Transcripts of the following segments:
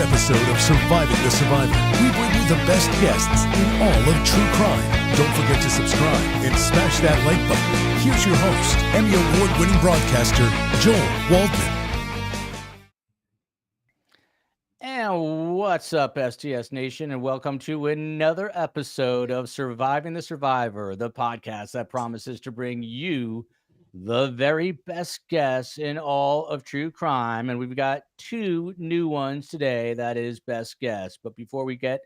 episode of Surviving the Survivor. We bring you the best guests in all of true crime. Don't forget to subscribe and smash that like button. Here's your host, Emmy Award-winning broadcaster, Joel Waldman. And what's up, STS Nation, and welcome to another episode of Surviving the Survivor, the podcast that promises to bring you the very best guests in all of true crime. And we've got two new ones today, that is best guests. But before we get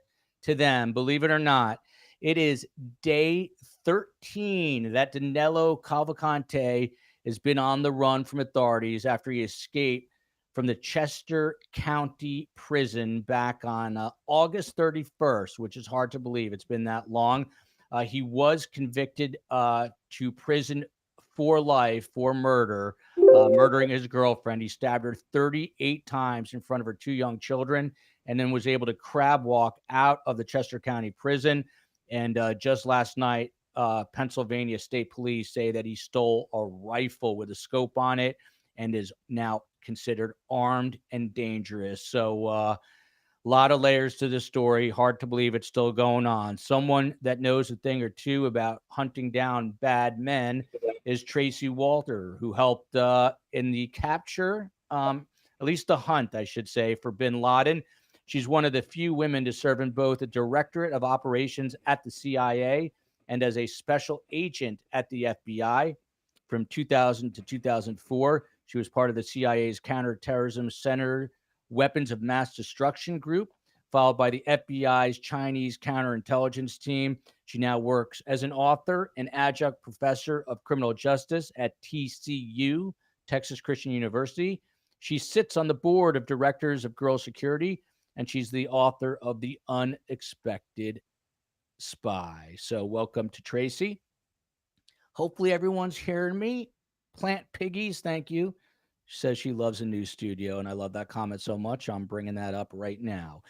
to them, believe it or not, it is day 13 that Danelo Calvacante has been on the run from authorities after he escaped from the Chester County prison back on August 31st, which is hard to believe. It's been that long. He was convicted to prison for life for murder, murdering his girlfriend. He stabbed her 38 times in front of her two young children, and then was able to crab walk out of the Chester County prison. And just last night, Pennsylvania State Police say that he stole a rifle with a scope on it and is now considered armed and dangerous. So a lot of layers to this story. Hard to believe it's still going on. Someone that knows a thing or two about hunting down bad men is Tracy Walder, who helped in the capture, at least the hunt, I should say, for bin Laden. She's one of the few women to serve in both the Directorate of Operations at the CIA and as a special agent at the FBI. From 2000 to 2004, she was part of the CIA's Counterterrorism Center Weapons of Mass Destruction Group, followed by the FBI's Chinese Counterintelligence team. She now works as an author and adjunct professor of criminal justice at TCU, Texas Christian University. She sits on the board of directors of Girl Security, and she's the author of The Unexpected Spy. So welcome to Tracy. Hopefully everyone's hearing me. Plant Piggies, thank you. She says she loves a new studio, and I love that comment so much. I'm bringing that up right now.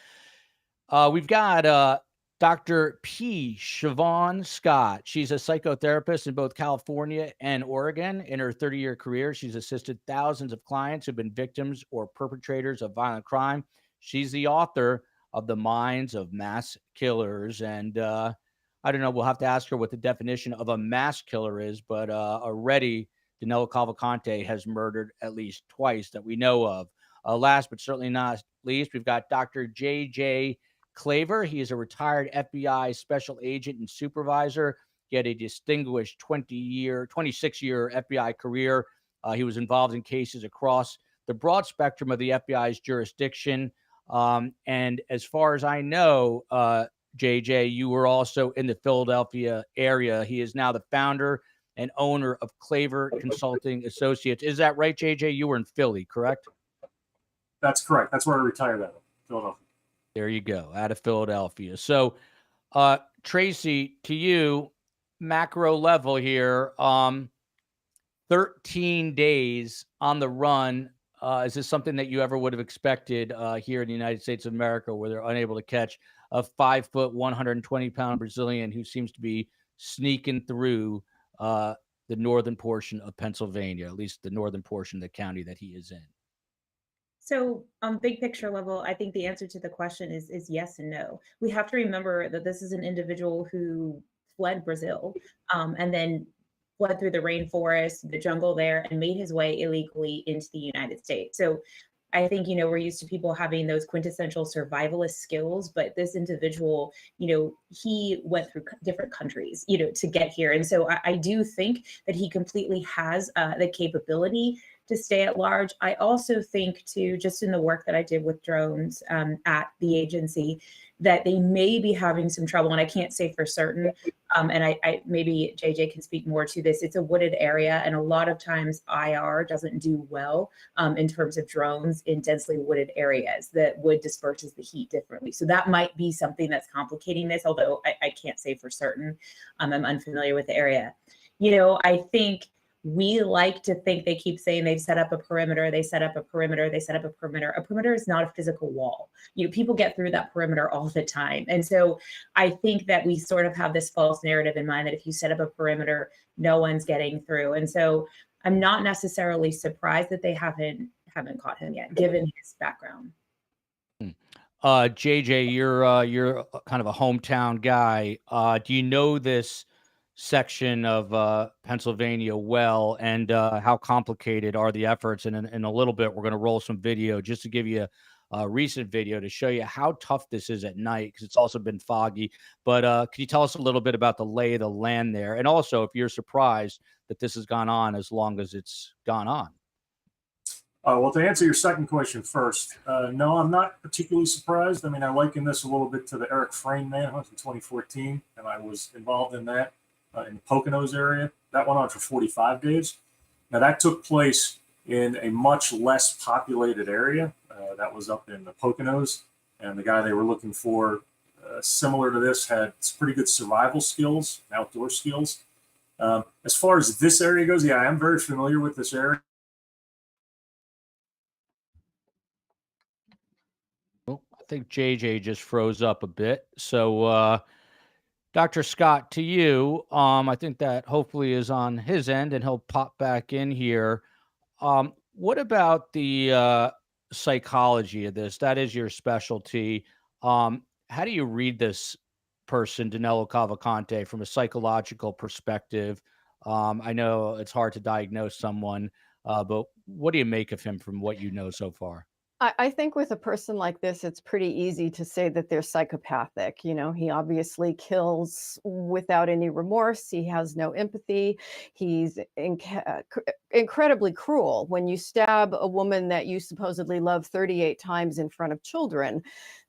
We've got Dr. P. Siobhan Scott. She's a psychotherapist in both California and Oregon. In her 30-year career, she's assisted thousands of clients who've been victims or perpetrators of violent crime. She's the author of The Minds of Mass Killers. And I don't know, we'll have to ask her what the definition of a mass killer is, but already Danelo Calvacante has murdered at least twice that we know of. Last but certainly not least, we've got Dr. J.J. Claver. He is a retired FBI special agent and supervisor. He had a distinguished 26-year FBI career. He was involved in cases across the broad spectrum of the FBI's jurisdiction. And as far as I know, JJ, you were also in the Philadelphia area. He is now the founder and owner of Claver Consulting Associates. Is that right, JJ? You were in Philly, correct? That's correct. That's where I retired out of, Philadelphia. There you go, out of Philadelphia. So, Tracy, to you, macro level here, 13 days on the run. Is this something that you ever would have expected here in the United States of America, where they're unable to catch a 5-foot, 120-pound Brazilian who seems to be sneaking through the northern portion of Pennsylvania, at least the northern portion of the county that he is in? So big picture level, I think the answer to the question is yes and no. We have to remember that this is an individual who fled Brazil and then fled through the rainforest, the jungle there, and made his way illegally into the United States. So I think, we're used to people having those quintessential survivalist skills, but this individual, he went through different countries, to get here. And so I do think that he completely has the capability to stay at large. I also think too, just in the work that I did with drones at the agency, that they may be having some trouble, and I can't say for certain. And I maybe JJ can speak more to this. It's a wooded area, and a lot of times IR doesn't do well in terms of drones in densely wooded areas. The wood disperses the heat differently. So that might be something that's complicating this, although I can't say for certain. I'm unfamiliar with the area. I think we like to think, they keep saying they've set up a perimeter, they set up a perimeter, they set up a perimeter. A perimeter is not a physical wall. People get through that perimeter all the time. And so I think that we sort of have this false narrative in mind that if you set up a perimeter, no one's getting through. And so I'm not necessarily surprised that they haven't caught him yet, given his background. JJ, you're kind of a hometown guy. Do you know this section of Pennsylvania well, and how complicated are the efforts? And in a little bit, we're going to roll some video just to give you a recent video to show you how tough this is at night, because it's also been foggy. But can you tell us a little bit about the lay of the land there, and also if you're surprised that this has gone on as long as it's gone on? Well, to answer your second question first, no, I'm not particularly surprised. I mean, I liken this a little bit to the Eric Frame manhunt in 2014, and I was involved in that in the Poconos area. That went on for 45 days. Now, that took place in a much less populated area. That was up in the Poconos, and the guy they were looking for, similar to this, had some pretty good survival skills, outdoor skills. As far as this area goes, yeah, I am very familiar with this area. I think JJ just froze up a bit. So, Dr. Scott, to you, I think that hopefully is on his end, and he'll pop back in here. What about the psychology of this? That is your specialty. How do you read this person, Danelo Calvacante, from a psychological perspective? I know it's hard to diagnose someone, but what do you make of him from what you know so far? I think with a person like this, it's pretty easy to say that they're psychopathic. You know, he obviously kills without any remorse. He has no empathy. He's incredibly cruel. When you stab a woman that you supposedly love 38 times in front of children,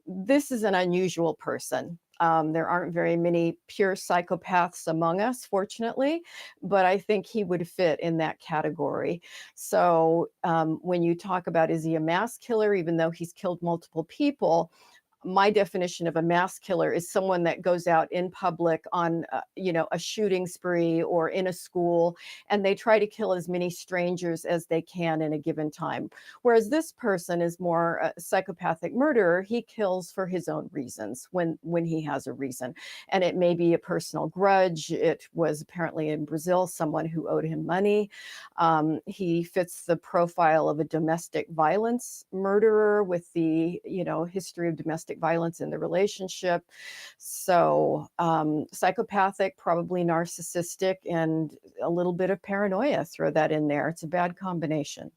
this is an unusual person. There aren't very many pure psychopaths among us, fortunately, but I think he would fit in that category. So when you talk about, is he a mass killer, even though he's killed multiple people, my definition of a mass killer is someone that goes out in public on, a shooting spree or in a school, and they try to kill as many strangers as they can in a given time. Whereas this person is more a psychopathic murderer. He kills for his own reasons when he has a reason. And it may be a personal grudge. It was apparently in Brazil, someone who owed him money. He fits the profile of a domestic violence murderer with the, history of domestic violence in the relationship. So psychopathic, probably narcissistic, and a little bit of paranoia. Throw that in there. It's a bad combination.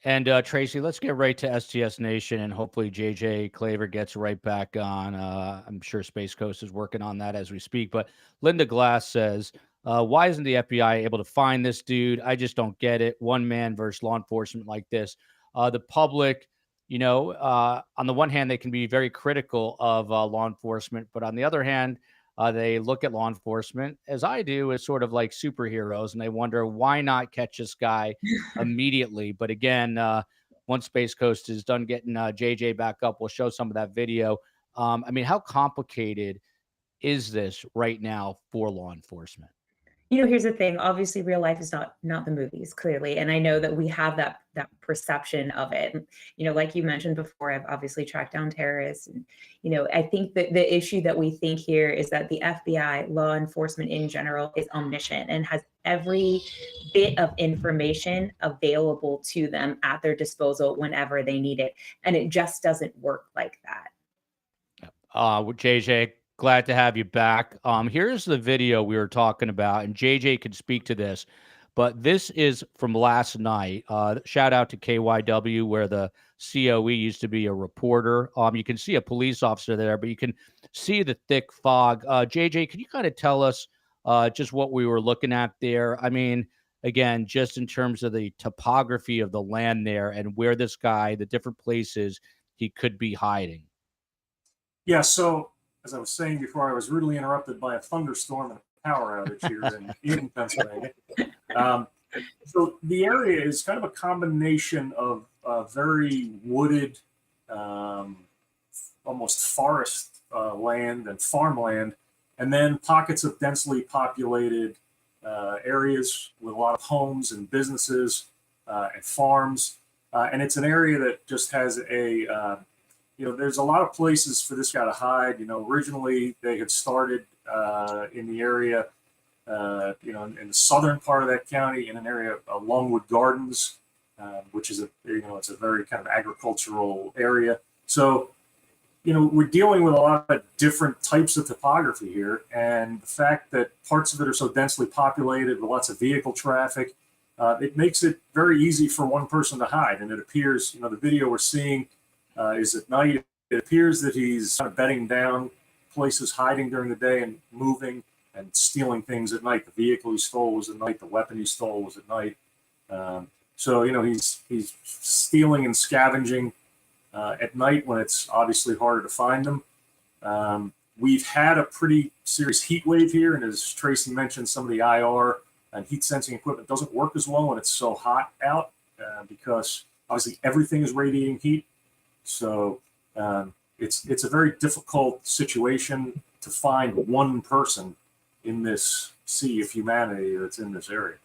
And Tracy, let's get right to STS Nation, and hopefully JJ Claver gets right back on. I'm sure Space Coast is working on that as we speak. But Linda Glass says, why isn't the FBI able to find this dude? I just don't get it. One man versus law enforcement like this. The public, on the one hand, they can be very critical of law enforcement, but on the other hand, they look at law enforcement, as I do, as sort of like superheroes, and they wonder, why not catch this guy immediately? But again, once Space Coast is done getting JJ back up, we'll show some of that video. How complicated is this right now for law enforcement? Here's the thing. Obviously, real life is not the movies, clearly. And I know that we have that perception of it. Like you mentioned before, I've obviously tracked down terrorists. And, I think that the issue that we think here is that the FBI, law enforcement in general, is omniscient and has every bit of information available to them at their disposal whenever they need it. And it just doesn't work like that. JJ, glad to have you back. Here's the video we were talking about, and JJ can speak to this, but this is from last night. Shout out to KYW, where the COE used to be a reporter. You can see a police officer there, but you can see the thick fog. JJ, can you kind of tell us just what we were looking at there? Again, just in terms of the topography of the land there and where this guy, the different places he could be hiding. Yeah, so as I was saying before, I was rudely interrupted by a thunderstorm and a power outage here in Pennsylvania. So the area is kind of a combination of very wooded, almost forest land and farmland, and then pockets of densely populated areas with a lot of homes and businesses and farms. And it's an area that just has there's a lot of places for this guy to hide. Originally they had started in the area, in the southern part of that county, in an area of Longwood Gardens, which is it's a very kind of agricultural area. So, we're dealing with a lot of different types of topography here, and the fact that parts of it are so densely populated with lots of vehicle traffic, it makes it very easy for one person to hide. And it appears, the video we're seeing is at night. It appears that he's kind of bedding down places, hiding during the day and moving and stealing things at night. The vehicle he stole was at night. The weapon he stole was at night. So he's stealing and scavenging at night when it's obviously harder to find them. We've had a pretty serious heat wave here, and as Tracy mentioned, some of the IR and heat sensing equipment doesn't work as well when it's so hot out because obviously everything is radiating heat. So it's a very difficult situation to find one person in this sea of humanity that's in this area.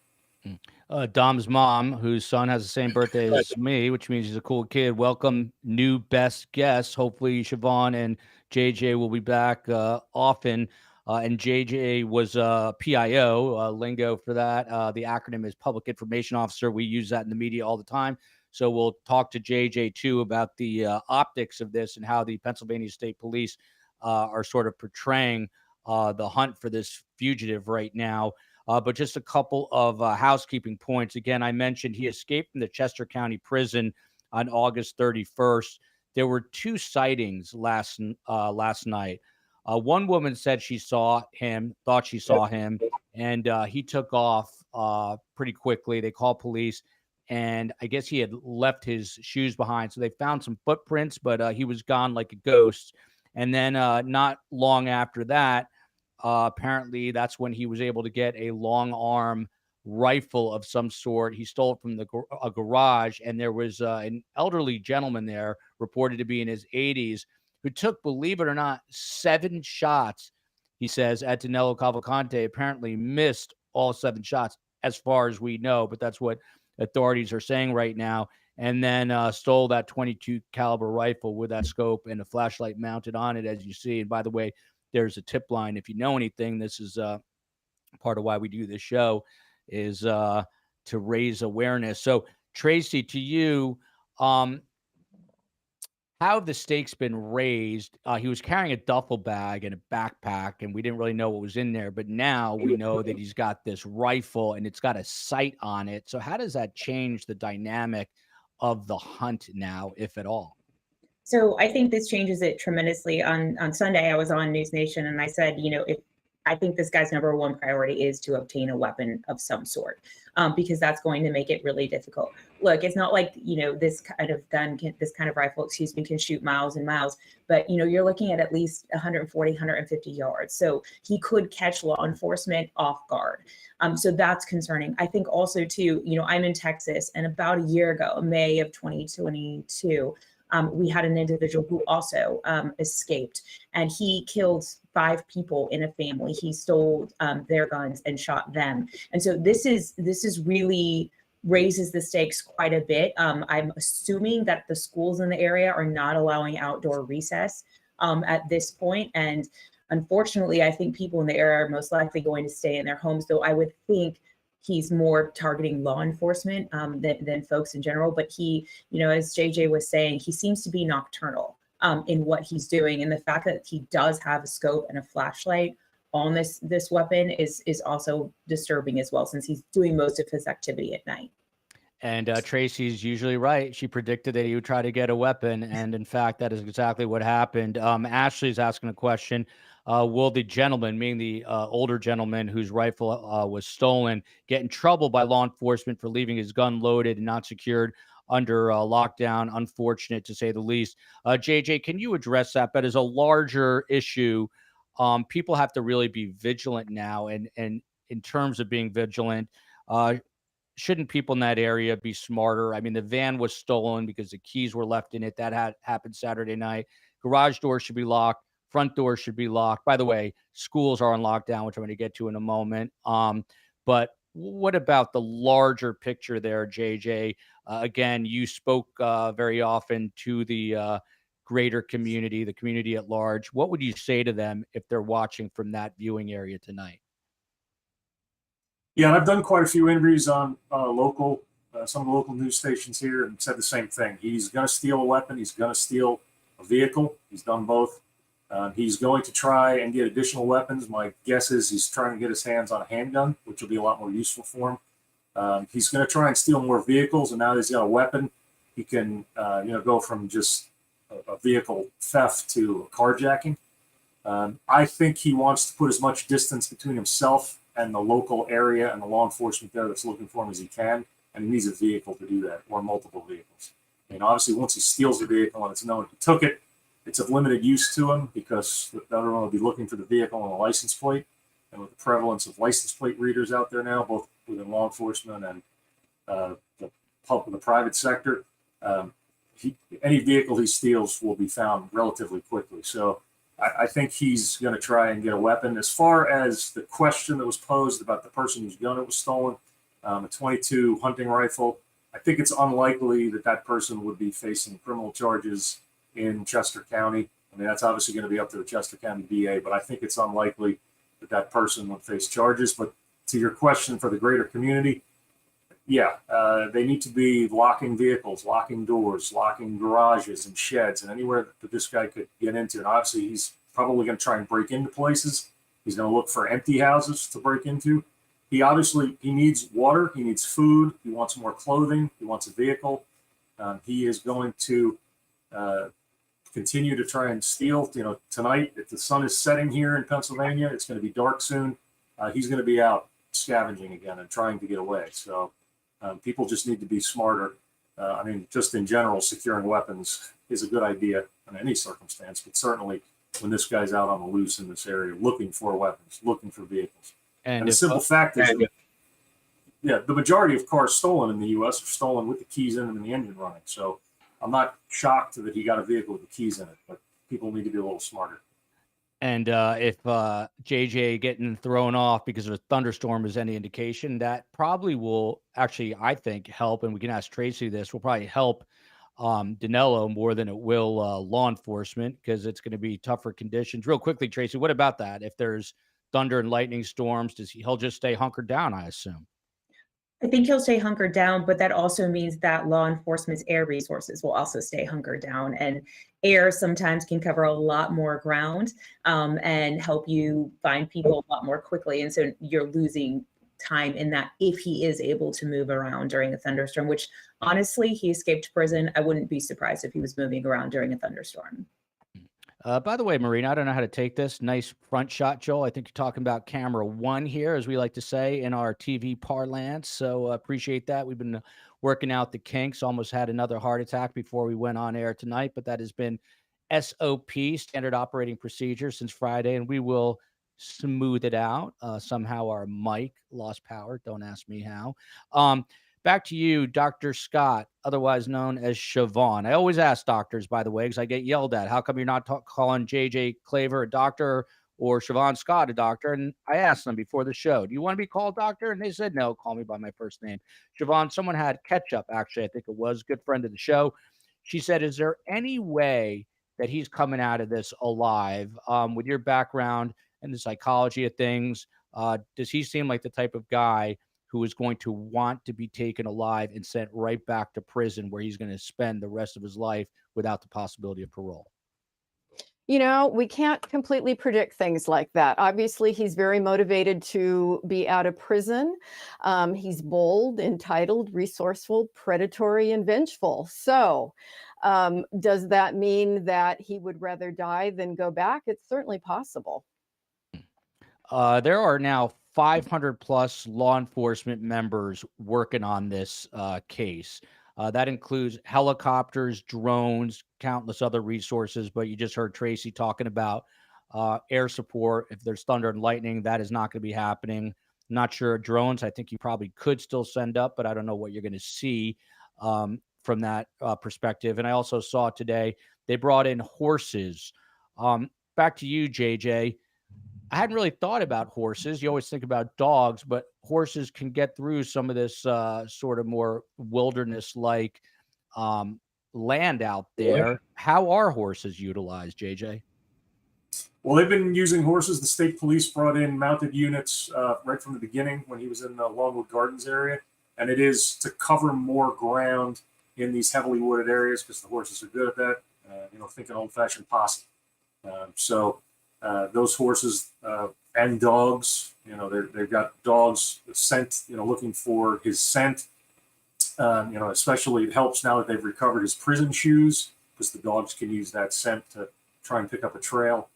Dom's mom, whose son has the same birthday as me, which means he's a cool kid. Welcome, new best guests. Hopefully, Siobhan and JJ will be back often. And JJ was PIO, lingo for that. The acronym is Public Information Officer. We use that in the media all the time. So we'll talk to JJ too about the optics of this and how the Pennsylvania State Police are sort of portraying the hunt for this fugitive right now. But just a couple of housekeeping points. Again, I mentioned he escaped from the Chester County Prison on August 31st. There were 2 sightings last night. One woman said she saw him, thought she saw him, and he took off pretty quickly. They called police, and I guess he had left his shoes behind. So they found some footprints, but he was gone like a ghost. And then not long after that, apparently that's when he was able to get a long arm rifle of some sort. He stole it from a garage, and there was an elderly gentleman there, reported to be in his 80s, who took, believe it or not, 7 shots, he says, at Danelo Calvacante. Apparently missed all 7 shots as far as we know, but that's what authorities are saying right now. And then stole that 22 caliber rifle with that scope and a flashlight mounted on it, as you see. And by the way, there's a tip line. If you know anything, this is part of why we do this show, is to raise awareness. So Tracy, to you, how have the stakes been raised? He was carrying a duffel bag and a backpack, and we didn't really know what was in there. But now we know that he's got this rifle, and it's got a sight on it. So how does that change the dynamic of the hunt now, if at all? So I think this changes it tremendously. On Sunday, I was on News Nation, and I said, if I think this guy's number one priority is to obtain a weapon of some sort, because that's going to make it really difficult. Look, it's not like, this kind of gun, this kind of rifle, can shoot miles and miles, but, you're looking at least 140, 150 yards. So he could catch law enforcement off guard. So that's concerning. I think also too, I'm in Texas, and about a year ago, May of 2022, we had an individual who also escaped, and he killed 5 people in a family. He stole their guns and shot them. And so this is really raises the stakes quite a bit. I'm assuming that the schools in the area are not allowing outdoor recess at this point. And unfortunately, I think people in the area are most likely going to stay in their homes, though I would think he's more targeting law enforcement than folks in general. But he, as JJ was saying, he seems to be nocturnal in what he's doing. And the fact that he does have a scope and a flashlight on this weapon is also disturbing as well, since he's doing most of his activity at night. And Tracy's usually right. She predicted that he would try to get a weapon. And in fact, that is exactly what happened. Ashley's asking a question. Will the gentleman, meaning the older gentleman whose rifle was stolen, get in trouble by law enforcement for leaving his gun loaded and not secured under lockdown? Unfortunate, to say the least. JJ, can you address that? But as a larger issue, people have to really be vigilant now. And in terms of being vigilant, shouldn't people in that area be smarter? I mean, the van was stolen because the keys were left in it. That happened Saturday night. Garage doors should be locked. Front doors should be locked. By the way, schools are on lockdown, which I'm going to get to in a moment. But what about the larger picture there, JJ? Again, you spoke very often to the greater community, the community at large. What would you say to them if they're watching from that viewing area tonight? Yeah, and I've done quite a few interviews on some of the local news stations here, and said the same thing. He's going to steal a weapon. He's going to steal a a vehicle. He's done both. He's going to try and get additional weapons. My guess is he's trying to get his hands on a handgun, which will be a lot more useful for him. He's going to try and steal more vehicles, and now that he's got a weapon, he can go from just a vehicle theft to carjacking. I think he wants to put as much distance between himself and the local area and the law enforcement there that's looking for him as he can, and he needs a vehicle to do that, or multiple vehicles. And obviously, once he steals the vehicle and it's known he took it, it's of limited use to him because everyone will be looking for the vehicle and the license plate. And with the prevalence of license plate readers out there now, both within law enforcement and the private sector, any vehicle he steals will be found relatively quickly. So I think he's going to try and get a weapon. As far as the question that was posed about the person whose gun it was stolen, a .22 hunting rifle, I think it's unlikely that person would be facing criminal charges in Chester County. I mean, that's obviously going to be up to the Chester County DA, but I think it's unlikely that person would face charges. But to your question for the greater community, yeah, they need to be locking vehicles, locking doors, locking garages and sheds and anywhere that this guy could get into. And obviously, he's probably going to try and break into places. He's going to look for empty houses to break into. He needs water. He needs food. He wants more clothing. He wants a vehicle. He is going to continue to try and steal. Tonight, if the sun is setting here in Pennsylvania, it's going to be dark soon. He's going to be out scavenging again and trying to get away. So people just need to be smarter. Just in general, securing weapons is a good idea in any circumstance, but certainly when this guy's out on the loose in this area, looking for weapons, looking for vehicles. And the simple fact is, the majority of cars stolen in the U.S. are stolen with the keys in them and the engine running. So I'm not shocked that he got a vehicle with the keys in it, but people need to be a little smarter. And if JJ getting thrown off because of a thunderstorm is any indication, that probably will actually, I think, help. And we can ask Tracy this, will probably help Danelo more than it will law enforcement, because it's going to be tougher conditions. Real quickly, Tracy, what about that? If there's thunder and lightning storms, he'll just stay hunkered down, I assume? I think he'll stay hunkered down, but that also means that law enforcement's air resources will also stay hunkered down. And air sometimes can cover a lot more ground and help you find people a lot more quickly. And so you're losing time in that if he is able to move around during a thunderstorm, which honestly, he escaped prison. I wouldn't be surprised if he was moving around during a thunderstorm. By the way, Marina, I don't know how to take this. Nice front shot, Joel. I think you're talking about camera one here, as we like to say in our TV parlance. So appreciate that. We've been working out the kinks. Almost had another heart attack before we went on air tonight, but that has been SOP, standard operating procedure, since Friday, and we will smooth it out. Somehow our mic lost power. Don't ask me how. Back to you, Dr. Scott, otherwise known as Siobhan. I always ask doctors, by the way, because I get yelled at. How come you're not calling JJ Claver a doctor or Siobhan Scott a doctor? And I asked them before the show, do you want to be called doctor? And they said, no, call me by my first name. Siobhan, someone had Ketchup, actually, I think it was, good friend of the show. She said, is there any way that he's coming out of this alive? With your background and the psychology of things, does he seem like the type of guy who is going to want to be taken alive and sent right back to prison, where he's going to spend the rest of his life without the possibility of parole? We can't completely predict things like that. Obviously, he's very motivated to be out of prison. He's bold, entitled, resourceful, predatory, and vengeful. So does that mean that he would rather die than go back? It's certainly possible. There are now 500 plus law enforcement members working on this case. That includes helicopters, drones, countless other resources. But you just heard Tracy talking about air support. If there's thunder and lightning, that is not going to be happening. Not sure. Drones, I think you probably could still send up, but I don't know what you're going to see from that perspective. And I also saw today they brought in horses. Back to you, JJ. I hadn't really thought about horses. You always think about dogs, but horses can get through some of this sort of more wilderness-like land out there. How are horses utilized, JJ? Well, they've been using horses. The state police brought in mounted units right from the beginning when he was in the Longwood Gardens area. And it is to cover more ground in these heavily wooded areas because the horses are good at that. thinking old-fashioned posse. So those horses and dogs, they've got dogs scent, looking for his scent. Especially it helps now that they've recovered his prison shoes, because the dogs can use that scent to try and pick up a trail.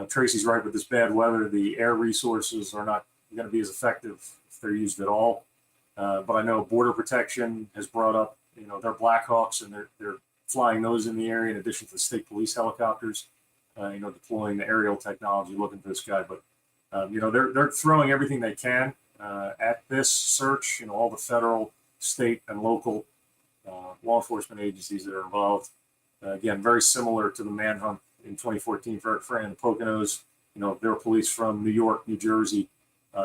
Tracy's right with this bad weather. The air resources are not going to be as effective if they're used at all. But I know Border Protection has brought up, their Blackhawks, and they're flying those in the area in addition to the state police helicopters, deploying the aerial technology looking for this guy. But, they're throwing everything they can at this search, all the federal, state, and local law enforcement agencies that are involved. Again, very similar to the manhunt in 2014 for Eric Frey and the Poconos. There were police from New York, New Jersey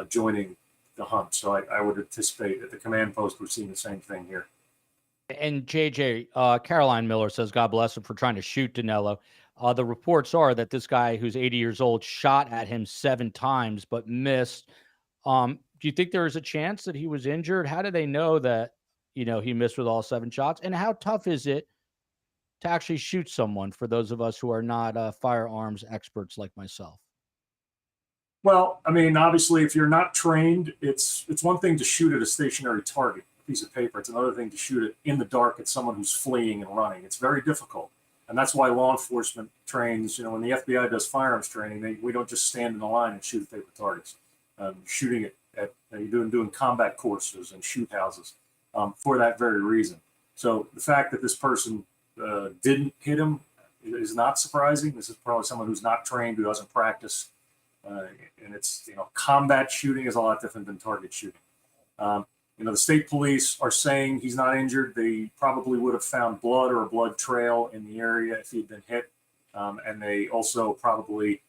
joining the hunt. So I would anticipate at the command post we're seeing the same thing here. And JJ, Caroline Miller says, God bless him for trying to shoot Danelo. The reports are that this guy who's 80 years old shot at him 7 times but missed. Do you think there is a chance that he was injured? How do they know that, he missed with all 7 shots? And how tough is it to actually shoot someone for those of us who are not firearms experts like myself? Well, I mean, obviously, if you're not trained, it's one thing to shoot at a stationary target, a piece of paper. It's another thing to shoot it in the dark at someone who's fleeing and running. It's very difficult. And that's why law enforcement trains, when the FBI does firearms training, we don't just stand in the line and shoot at paper targets. Shooting it at doing combat courses and shoot houses for that very reason. So the fact that this person didn't hit him is not surprising. This is probably someone who's not trained, who doesn't practice. And it's, combat shooting is a lot different than target shooting. The state police are saying he's not injured. They probably would have found blood or a blood trail in the area if he'd been hit. And they also probably,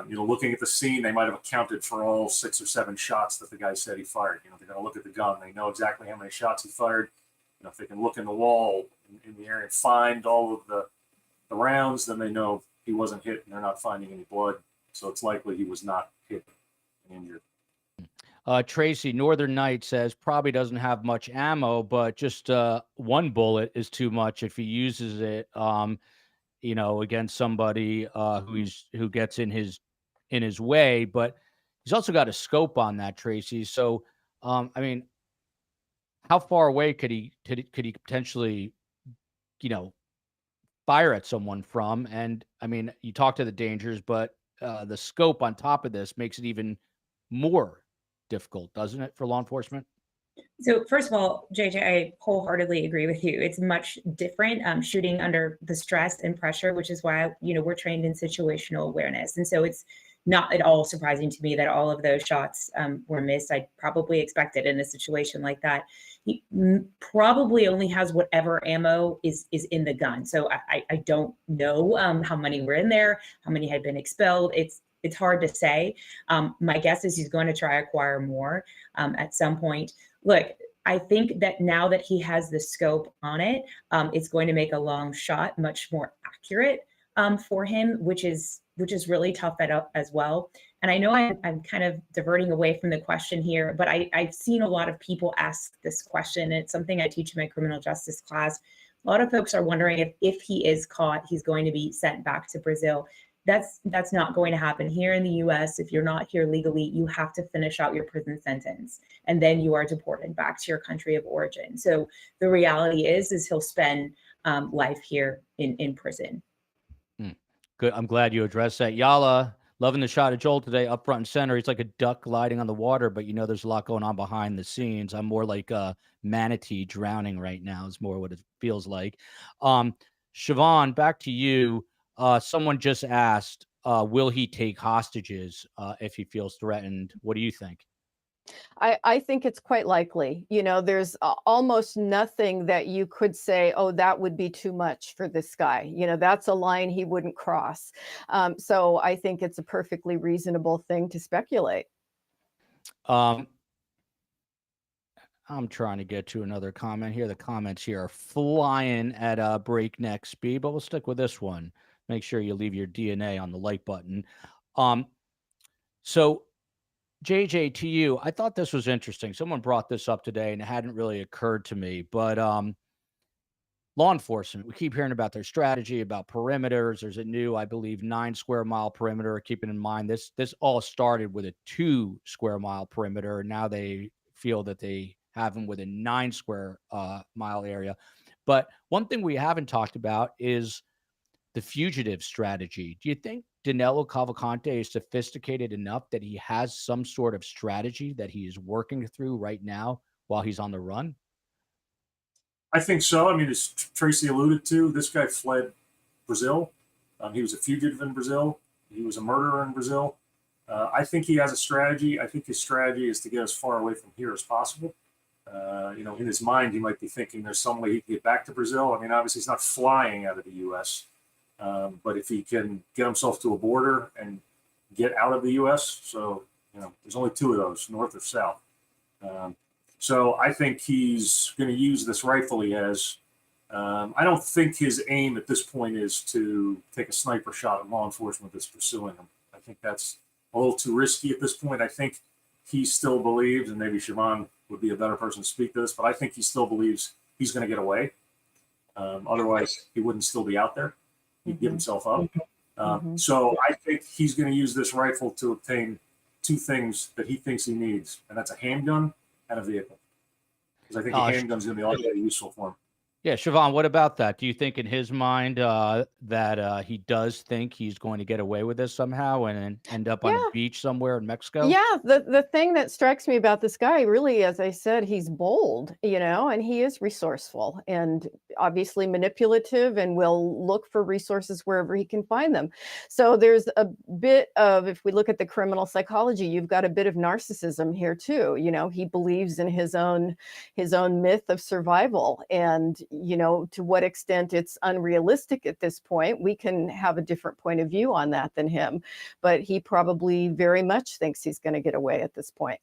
looking at the scene, they might have accounted for all 6 or 7 shots that the guy said he fired. They're going to look at the gun. They know exactly how many shots he fired. If they can look in the wall in the area and find all of the rounds, then they know he wasn't hit and they're not finding any blood. So it's likely he was not hit and injured. Tracy, Northern Knight says probably doesn't have much ammo, but just 1 bullet is too much if he uses it, against somebody who gets in his way. But he's also got a scope on that, Tracy. So, how far away could he potentially, fire at someone from? And you talk to the dangers, but the scope on top of this makes it even more difficult, doesn't it, for law enforcement? So first of all, JJ, I wholeheartedly agree with you. It's much different shooting under the stress and pressure, which is why, we're trained in situational awareness. And so it's not at all surprising to me that all of those shots were missed. I probably expected in a situation like that. He probably only has whatever ammo is in the gun. So I don't know how many were in there, how many had been expelled. It's hard to say. My guess is he's going to try to acquire more at some point. Look, I think that now that he has the scope on it, it's going to make a long shot much more accurate for him, which is really tough as well. And I know I'm kind of diverting away from the question here, but I've seen a lot of people ask this question. It's something I teach in my criminal justice class. A lot of folks are wondering if he is caught, he's going to be sent back to Brazil. That's not going to happen here in the US. If you're not here legally, you have to finish out your prison sentence, and then you are deported back to your country of origin. So the reality is he'll spend life here in prison. Good. I'm glad you addressed that. Yala, loving the shot of Joel today, up front and center. He's like a duck gliding on the water, but there's a lot going on behind the scenes. I'm more like a manatee drowning right now is more what it feels like. Siobhan, back to you. Someone just asked, will he take hostages if he feels threatened? What do you think? I think it's quite likely. There's almost nothing that you could say, oh, that would be too much for this guy. That's a line he wouldn't cross. So I think it's a perfectly reasonable thing to speculate. I'm trying to get to another comment here. The comments here are flying at a breakneck speed, but we'll stick with this one. Make sure you leave your DNA on the like button. So JJ, to you, I thought this was interesting. Someone brought this up today and it hadn't really occurred to me, but law enforcement, we keep hearing about their strategy, about perimeters. There's a new, I believe, 9 square mile perimeter. Keeping in mind this all started with a 2 square mile perimeter, and now they feel that they have them with a 9 square mile area. But one thing we haven't talked about is the fugitive strategy. Do you think Danelo Calvacante is sophisticated enough that he has some sort of strategy that he is working through right now while he's on the run? I think so. I mean, as Tracy alluded to, this guy fled Brazil. He was a fugitive in Brazil. He was a murderer in Brazil. I think he has a strategy. I think his strategy is to get as far away from here as possible. In his mind, he might be thinking there's some way he can get back to Brazil. I mean, obviously, he's not flying out of the U.S., but if he can get himself to a border and get out of the U.S., so, there's only 2 of those, north or south. So I think he's going to use this rifle he has. I don't think his aim at this point is to take a sniper shot at law enforcement that's pursuing him. I think that's a little too risky at this point. I think he still believes, and maybe Siobhan would be a better person to speak to this, but I think he still believes he's going to get away. Otherwise, he wouldn't still be out there. He'd give himself up. So I think he's going to use this rifle to obtain 2 things that he thinks he needs, and that's a handgun and a vehicle. Because I think a handgun's going to be all very useful for him. Yeah, Siobhan, what about that? Do you think in his mind that he does think he's going to get away with this somehow and end up on a beach somewhere in Mexico? Yeah, the thing that strikes me about this guy, really, as I said, he's bold, and he is resourceful and obviously manipulative and will look for resources wherever he can find them. So there's a bit of, if we look at the criminal psychology, you've got a bit of narcissism here too. He believes in his own myth of survival, and to what extent it's unrealistic at this point, we can have a different point of view on that than him. But he probably very much thinks he's going to get away at this point.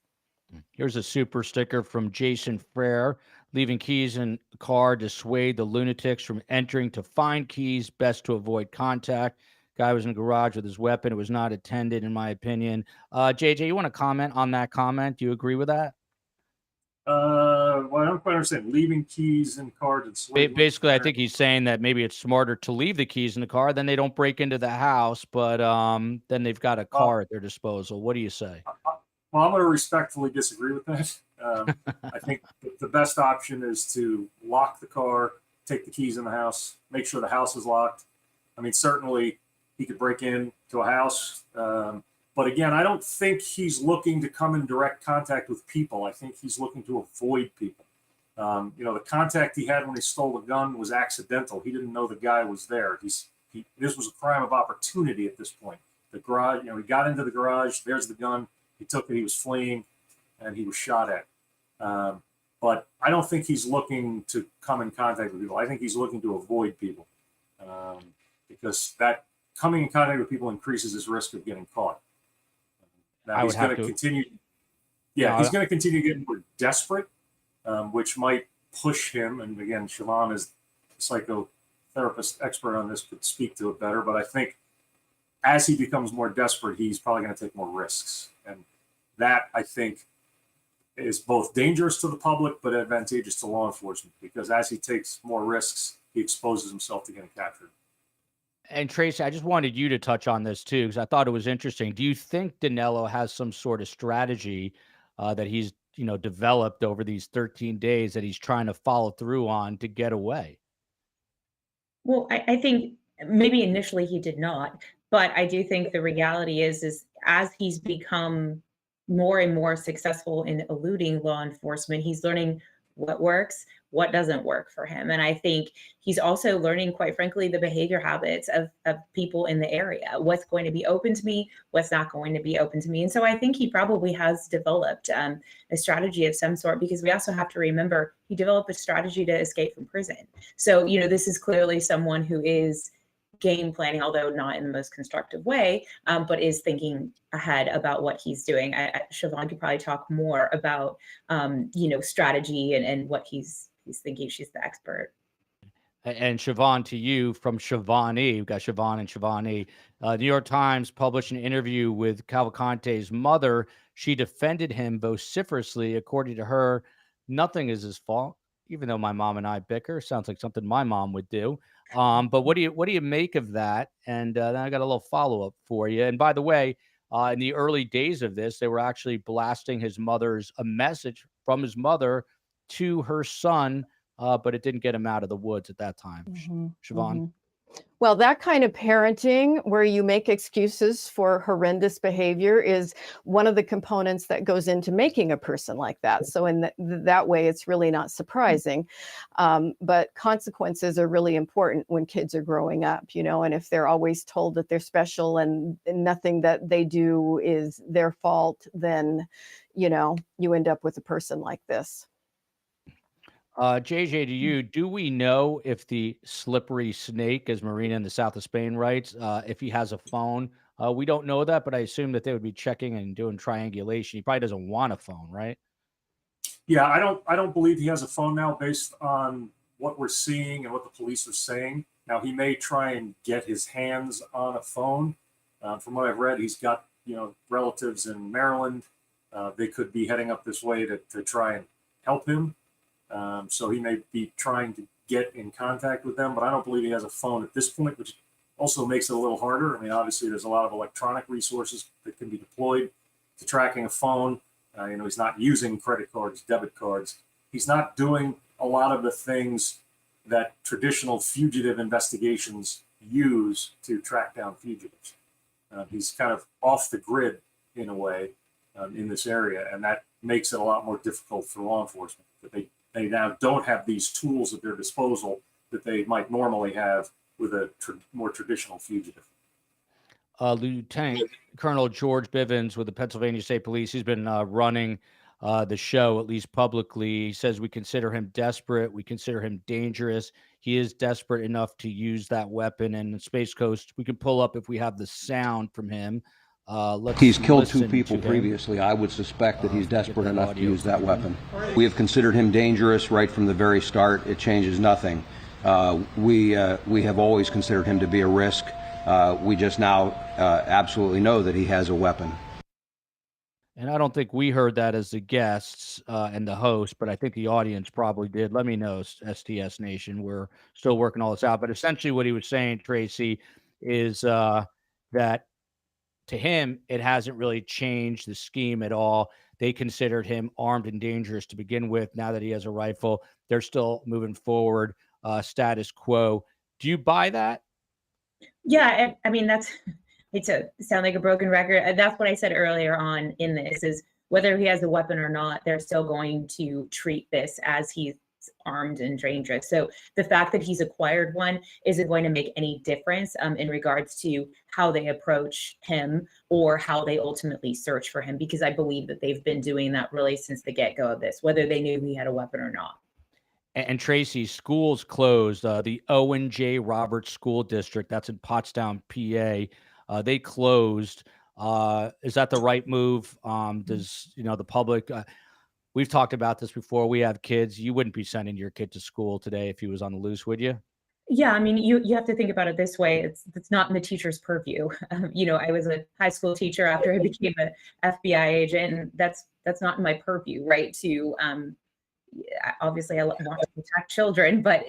Here's a super sticker from Jason Frere. Leaving keys in the car dissuade the lunatics from entering to find keys. Best to avoid contact. Guy was in the garage with his weapon. It was not attended, in my opinion. JJ, you want to comment on that comment? Do you agree with that? Well, I don't quite understand. Leaving keys in car dissuade. Basically, I think he's saying that maybe it's smarter to leave the keys in the car, then they don't break into the house, but then they've got a car at their disposal. What do you say? Well, I'm going to respectfully disagree with that. I think the best option is to lock the car, take the keys in the house, make sure the house is locked. I mean, certainly he could break into a house. But again, I don't think he's looking to come in direct contact with people. I think he's looking to avoid people. The contact he had when he stole the gun was accidental. He didn't know the guy was there. This was a crime of opportunity at this point. The garage, he got into the garage. There's the gun. He took it. He was fleeing, and he was shot at. But I don't think he's looking to come in contact with people. I think he's looking to avoid people, because that coming in contact with people increases his risk of getting caught. Now he's going to continue. Yeah, he's going to continue getting more desperate, which might push him. And again, Siobhan is a psychotherapist expert on this, could speak to it better. But I think as he becomes more desperate, he's probably going to take more risks. And that, I think, is both dangerous to the public, but advantageous to law enforcement, because as he takes more risks, he exposes himself to getting captured. And Tracy, I just wanted you to touch on this too, because I thought it was interesting. Do you think Danelo has some sort of strategy that he's, developed over these 13 days that he's trying to follow through on to get away? Well, I think maybe initially he did not, but I do think the reality is as he's become more and more successful in eluding law enforcement, he's learning what works, what doesn't work for him. And I think he's also learning, quite frankly, the behavior habits of people in the area, what's going to be open to me, what's not going to be open to me. And so I think he probably has developed a strategy of some sort, because we also have to remember he developed a strategy to escape from prison. So, this is clearly someone who is game planning, although not in the most constructive way, but is thinking ahead about what he's doing. Siobhan could probably talk more about, strategy and what he's thinking. She's the expert. And Siobhan, to you from Shivani, we've got Siobhan and Shivani. New York Times published an interview with Cavalcante's mother. She defended him vociferously. According to her, nothing is his fault. even though my mom and I bicker, sounds like something my mom would do. But what do you make of that? And then I got a little follow up for you. And by the way, in the early days of this, they were actually blasting a message from his mother to her son, but it didn't get him out of the woods at that time. Siobhan? Well, that kind of parenting where you make excuses for horrendous behavior is one of the components that goes into making a person like that. So in that way, it's really not surprising. But consequences are really important when kids are growing up, and if they're always told that they're special and nothing that they do is their fault, then, you end up with a person like this. JJ, do we know if the slippery snake, as Marina in the south of Spain writes, if he has a phone? We don't know that, but I assume that they would be checking and doing triangulation. He probably doesn't want a phone, right? Yeah, I don't believe he has a phone now based on what we're seeing and what the police are saying. Now, he may try and get his hands on a phone. From what I've read, he's got, relatives in Maryland. They could be heading up this way to try and help him. So he may be trying to get in contact with them, but I don't believe he has a phone at this point, which also makes it a little harder. I mean, obviously, there's a lot of electronic resources that can be deployed to tracking a phone. He's not using credit cards, debit cards. He's not doing a lot of the things that traditional fugitive investigations use to track down fugitives. He's kind of off the grid in a way in this area, and that makes it a lot more difficult for law enforcement. That they now don't have these tools at their disposal that they might normally have with a more traditional fugitive. Lieutenant Colonel George Bivens with the Pennsylvania State Police, he's been running the show, at least publicly. He says we consider him desperate. We consider him dangerous. He is desperate enough to use that weapon. And the Space Coast, we can pull up if we have the sound from him. He's killed 2 people previously. I would suspect that he's desperate enough to use that weapon. We have considered him dangerous right from the very start. It changes nothing. We have always considered him to be a risk. We just now absolutely know that he has a weapon. And I don't think we heard that as the guests and the host, but I think the audience probably did. Let me know, STS Nation. We're still working all this out. But essentially what he was saying, Tracy, is that to him, it hasn't really changed the scheme at all. They considered him armed and dangerous to begin with. Now that he has a rifle, they're still moving forward, status quo. Do you buy that? Yeah, I mean, it's to sound like a broken record. That's what I said earlier on in this is whether he has a weapon or not, they're still going to treat this as he's armed and dangerous. So the fact that he's acquired one isn't going to make any difference in regards to how they approach him or how they ultimately search for him, because I believe that they've been doing that really since the get-go of this, whether they knew he had a weapon or not. And Tracy, schools closed. The Owen J. Roberts School District, that's in Pottstown, PA. They closed. Is that the right move? Does the public? We've talked about this before. We have kids. You wouldn't be sending your kid to school today if he was on the loose, would you? Yeah, I mean, you have to think about it this way. It's not in the teacher's purview. I was a high school teacher after I became an FBI agent, and that's not in my purview, right? To obviously I want to protect children, but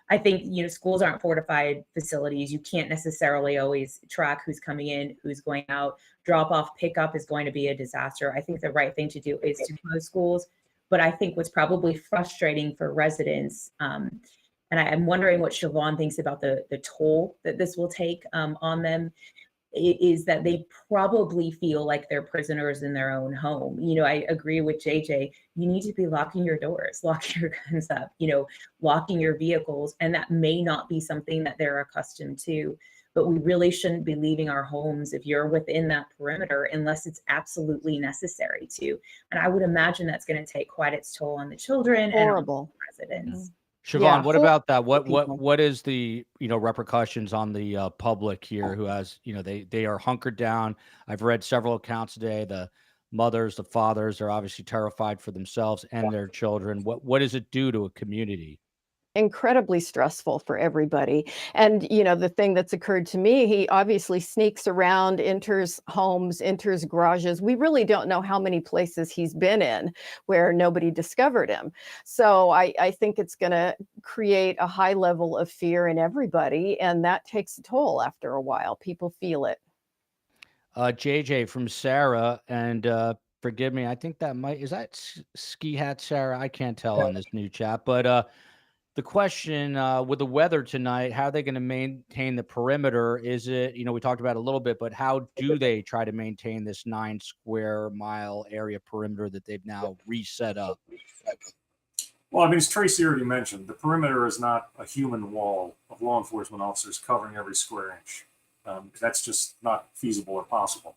I think schools aren't fortified facilities. You can't necessarily always track who's coming in, who's going out. Drop off, pickup is going to be a disaster. I think the right thing to do is to close schools. But I think what's probably frustrating for residents, and I'm wondering what Siobhan thinks about the toll that this will take on them, is that they probably feel like they're prisoners in their own home. I agree with JJ. You need to be locking your doors, locking your guns up, locking your vehicles. And that may not be something that they're accustomed to, but we really shouldn't be leaving our homes if you're within that perimeter unless it's absolutely necessary to. And I would imagine that's going to take quite its toll on the children and on the residents. Mm-hmm. Siobhan, what about that? What is the repercussions on the public here who has they are hunkered down? I've read several accounts today. The mothers, the fathers are obviously terrified for themselves and their children. What does it do to a community? incredibly stressful for everybody. And, you know, the thing that's occurred to me, he obviously sneaks around, enters homes, enters garages. We really don't know how many places he's been in where nobody discovered him. So I think it's going to create a high level of fear in everybody. And that takes a toll after a while. People feel it. JJ from Sarah, and forgive me, I think that is that Ski Hat Sarah? I can't tell on this new chat, but the question with the weather tonight, how are they going to maintain the perimeter? Is it, we talked about it a little bit, but how do they try to maintain this 9 square mile area perimeter that they've now reset up? Well, I mean, as Tracy already mentioned, the perimeter is not a human wall of law enforcement officers covering every square inch. That's just not feasible or possible.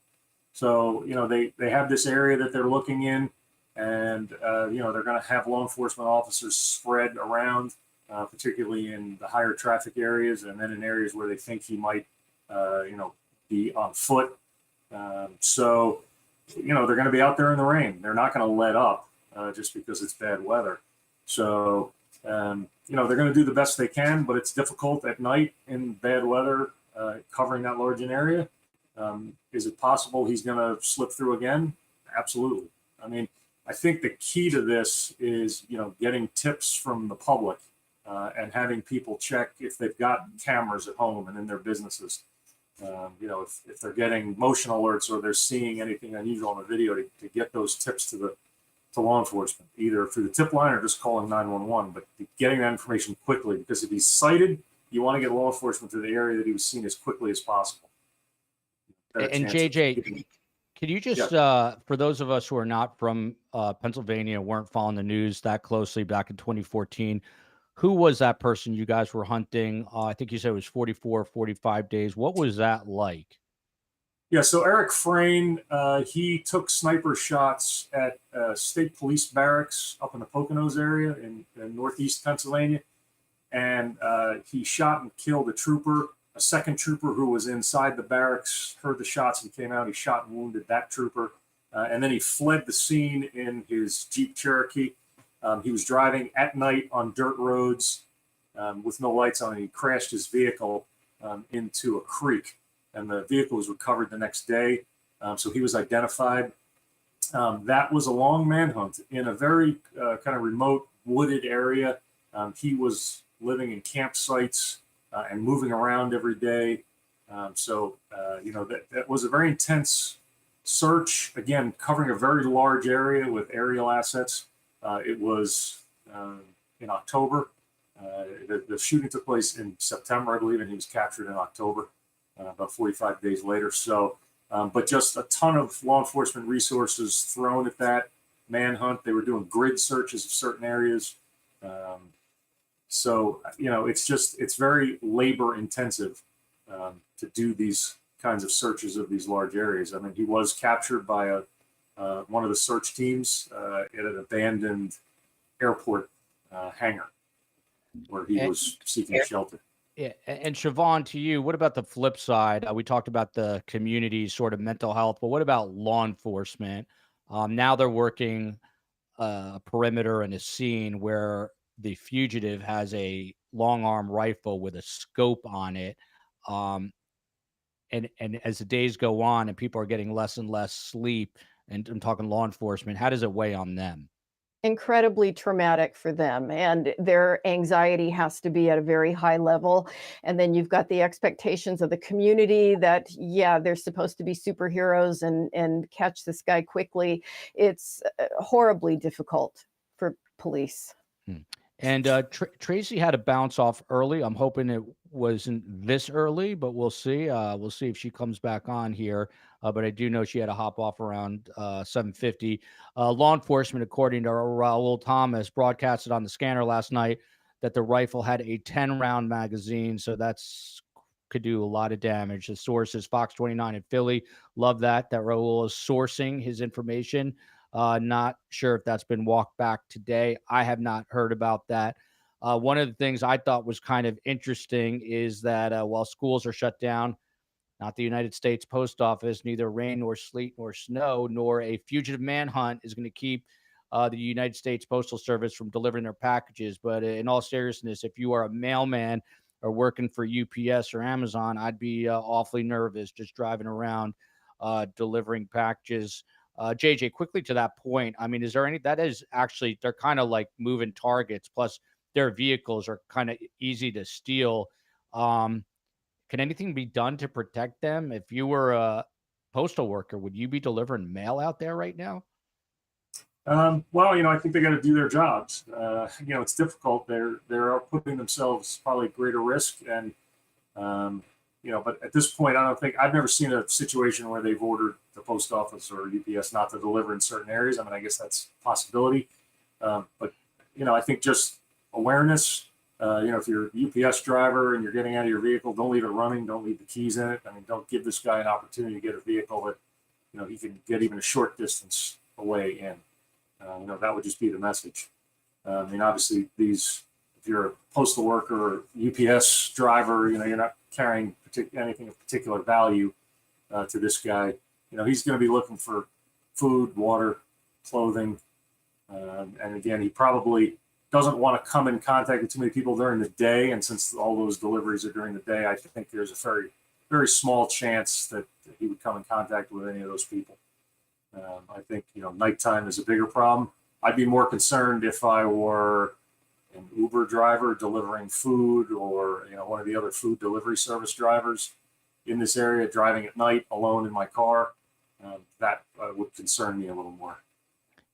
So, they have this area that they're looking in, and, they're going to have law enforcement officers spread around, particularly in the higher traffic areas, and then in areas where they think he might, be on foot. So, they're going to be out there in the rain. They're not going to let up just because it's bad weather. So, they're going to do the best they can, but it's difficult at night in bad weather. Covering that large an area. Is it possible he's going to slip through again? Absolutely. I mean, I think the key to this is, getting tips from the public and having people check if they've got cameras at home and in their businesses. If they're getting motion alerts or they're seeing anything unusual on the video to get those tips to law enforcement, either through the tip line or just calling 911, but getting that information quickly, because if he's cited, you want to get law enforcement to the area that he was seen as quickly as possible. And JJ, can you just, for those of us who are not from Pennsylvania, weren't following the news that closely back in 2014, who was that person you guys were hunting? I think you said it was 44, 45 days. What was that like? Yeah, so Eric Frayne, he took sniper shots at state police barracks up in the Poconos area in northeast Pennsylvania. And he shot and killed a trooper. A second trooper who was inside the barracks heard the shots and came out. He shot and wounded that trooper. And then he fled the scene in his Jeep Cherokee. He was driving at night on dirt roads with no lights on. And he crashed his vehicle into a creek. And the vehicle was recovered the next day. So he was identified. That was a long manhunt in a very kind of remote wooded area. He was living in campsites and moving around every day. That was a very intense search, again, covering a very large area with aerial assets. It was in October. The shooting took place in September, I believe, and he was captured in October, about 45 days later. So, but just a ton of law enforcement resources thrown at that manhunt. They were doing grid searches of certain areas. So, it's very labor intensive to do these kinds of searches of these large areas. I mean, he was captured by one of the search teams at an abandoned airport hangar where he was seeking shelter. Yeah. And Siobhan, to you, what about the flip side? We talked about the community sort of mental health, but what about law enforcement? Now they're working a perimeter and a scene where the fugitive has a long arm rifle with a scope on it. And as the days go on and people are getting less and less sleep, and I'm talking law enforcement, how does it weigh on them? Incredibly traumatic for them, and their anxiety has to be at a very high level. And then you've got the expectations of the community that, they're supposed to be superheroes and catch this guy quickly. It's horribly difficult for police. And Tracy had to bounce off early. I'm hoping it wasn't this early, but we'll see. We'll see if she comes back on here. But I do know she had to hop off around 7:50. Law enforcement, according to Raul Thomas, broadcasted on the scanner last night that the rifle had a 10-round magazine. So that's could do a lot of damage. The source is Fox 29 in Philly. Love that Raul is sourcing his information. Not sure if that's been walked back today. I have not heard about that. One of the things I thought was kind of interesting is that while schools are shut down, not the United States Post Office, neither rain nor sleet nor snow, nor a fugitive manhunt is going to keep the United States Postal Service from delivering their packages. But in all seriousness, if you are a mailman or working for UPS or Amazon, I'd be awfully nervous just driving around delivering packages. JJ, quickly to that point, I mean, is there any, that is actually, they're kind of like moving targets, plus their vehicles are kind of easy to steal. Can anything be done to protect them? If you were a postal worker, would you be delivering mail out there right now? Well, I think they got to do their jobs. It's difficult. They're putting themselves probably at greater risk. And, but at this point, I've never seen a situation where they've ordered the post office or UPS not to deliver in certain areas. I mean, I guess that's a possibility. But I think just awareness, if you're a UPS driver and you're getting out of your vehicle, don't leave it running. Don't leave the keys in it. I mean, don't give this guy an opportunity to get a vehicle that, he can get even a short distance away in. That would just be the message. Obviously if you're a postal worker or UPS driver, you're not carrying anything of particular value to this guy. He's going to be looking for food, water, clothing. And again, he probably doesn't want to come in contact with too many people during the day. And since all those deliveries are during the day, I think there's a very, very small chance that he would come in contact with any of those people. I think, nighttime is a bigger problem. I'd be more concerned if I were an Uber driver delivering food or, one of the other food delivery service drivers in this area driving at night alone in my car. That would concern me a little more.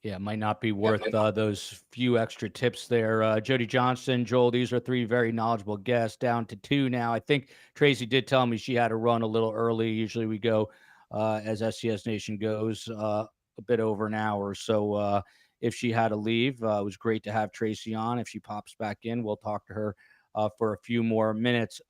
Yeah, it might not be worth those few extra tips there. Jody Johnson, Joel, these are three very knowledgeable guests, down to two now. I think Tracy did tell me she had to run a little early. Usually we go as SCS Nation goes a bit over an hour. So if she had to leave, it was great to have Tracy on. If she pops back in, we'll talk to her for a few more minutes.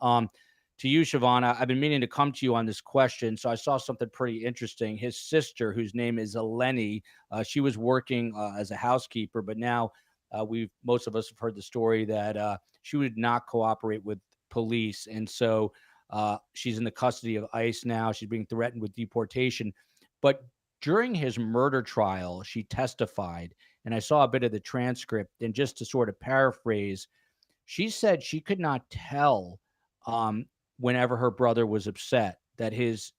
To you, Siobhan, I've been meaning to come to you on this question. So I saw something pretty interesting. His sister, whose name is Eleni, she was working as a housekeeper, but now most of us have heard the story that she would not cooperate with police. And so she's in the custody of ICE now. She's being threatened with deportation. But during his murder trial, she testified, and I saw a bit of the transcript. And just to sort of paraphrase, she said she could not tell whenever her brother was upset, that his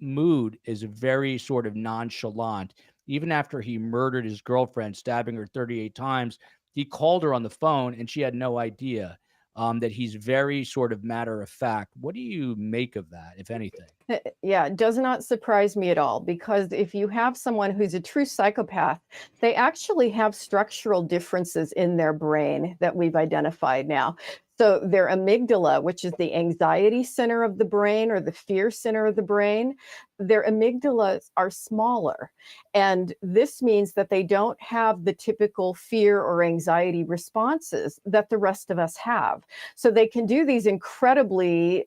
mood is very sort of nonchalant. Even after he murdered his girlfriend, stabbing her 38 times, he called her on the phone and she had no idea. That he's very sort of matter of fact. What do you make of that, if anything? Yeah, it does not surprise me at all, because if you have someone who's a true psychopath, they actually have structural differences in their brain that we've identified now. So their amygdala, which is the anxiety center of the brain or the fear center of the brain, their amygdalas are smaller. And this means that they don't have the typical fear or anxiety responses that the rest of us have. So they can do these incredibly,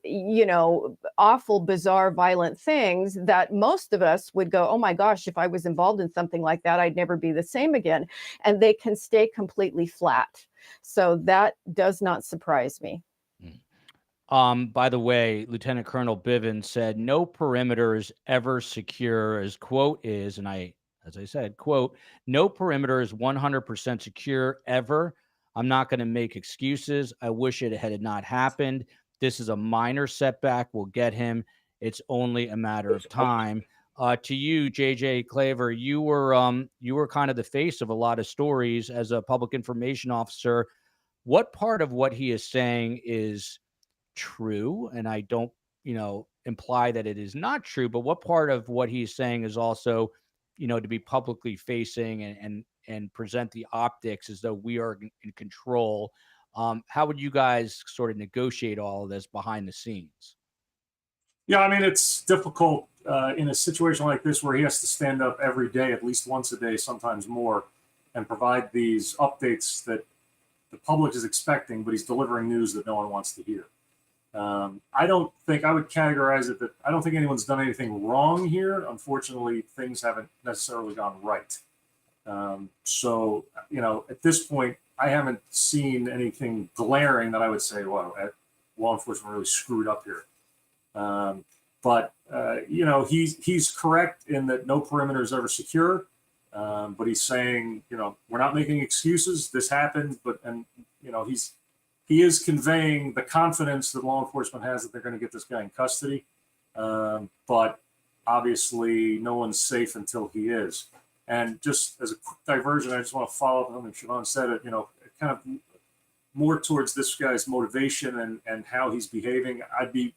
awful, bizarre, violent things that most of us would go, oh my gosh, if I was involved in something like that, I'd never be the same again. And they can stay completely flat. So that does not surprise me. By the way, Lieutenant Colonel Bivens said, no perimeter is ever secure. His quote is, and as I said, quote, no perimeter is 100% secure ever. I'm not going to make excuses. I wish it had not happened. This is a minor setback. We'll get him. It's only a matter of time. To you, JJ Claver, you were kind of the face of a lot of stories as a public information officer. What part of what he is saying is true? And I don't, imply that it is not true, but what part of what he's saying is also, to be publicly facing and present the optics as though we are in control? How would you guys sort of negotiate all of this behind the scenes? Yeah, I mean, it's difficult in a situation like this where he has to stand up every day, at least once a day, sometimes more, and provide these updates that the public is expecting, but he's delivering news that no one wants to hear. I don't think I would categorize it that I don't think anyone's done anything wrong here. Unfortunately, things haven't necessarily gone right. So, at this point, I haven't seen anything glaring that I would say, wow, law enforcement really screwed up here. But he's correct in that no perimeter is ever secure. But he's saying, we're not making excuses. This happened, he is conveying the confidence that law enforcement has that they're going to get this guy in custody. But obviously, no one's safe until he is. And just as a quick diversion, I just want to follow up on what Siobhan said. Kind of more towards this guy's motivation and how he's behaving. I'd be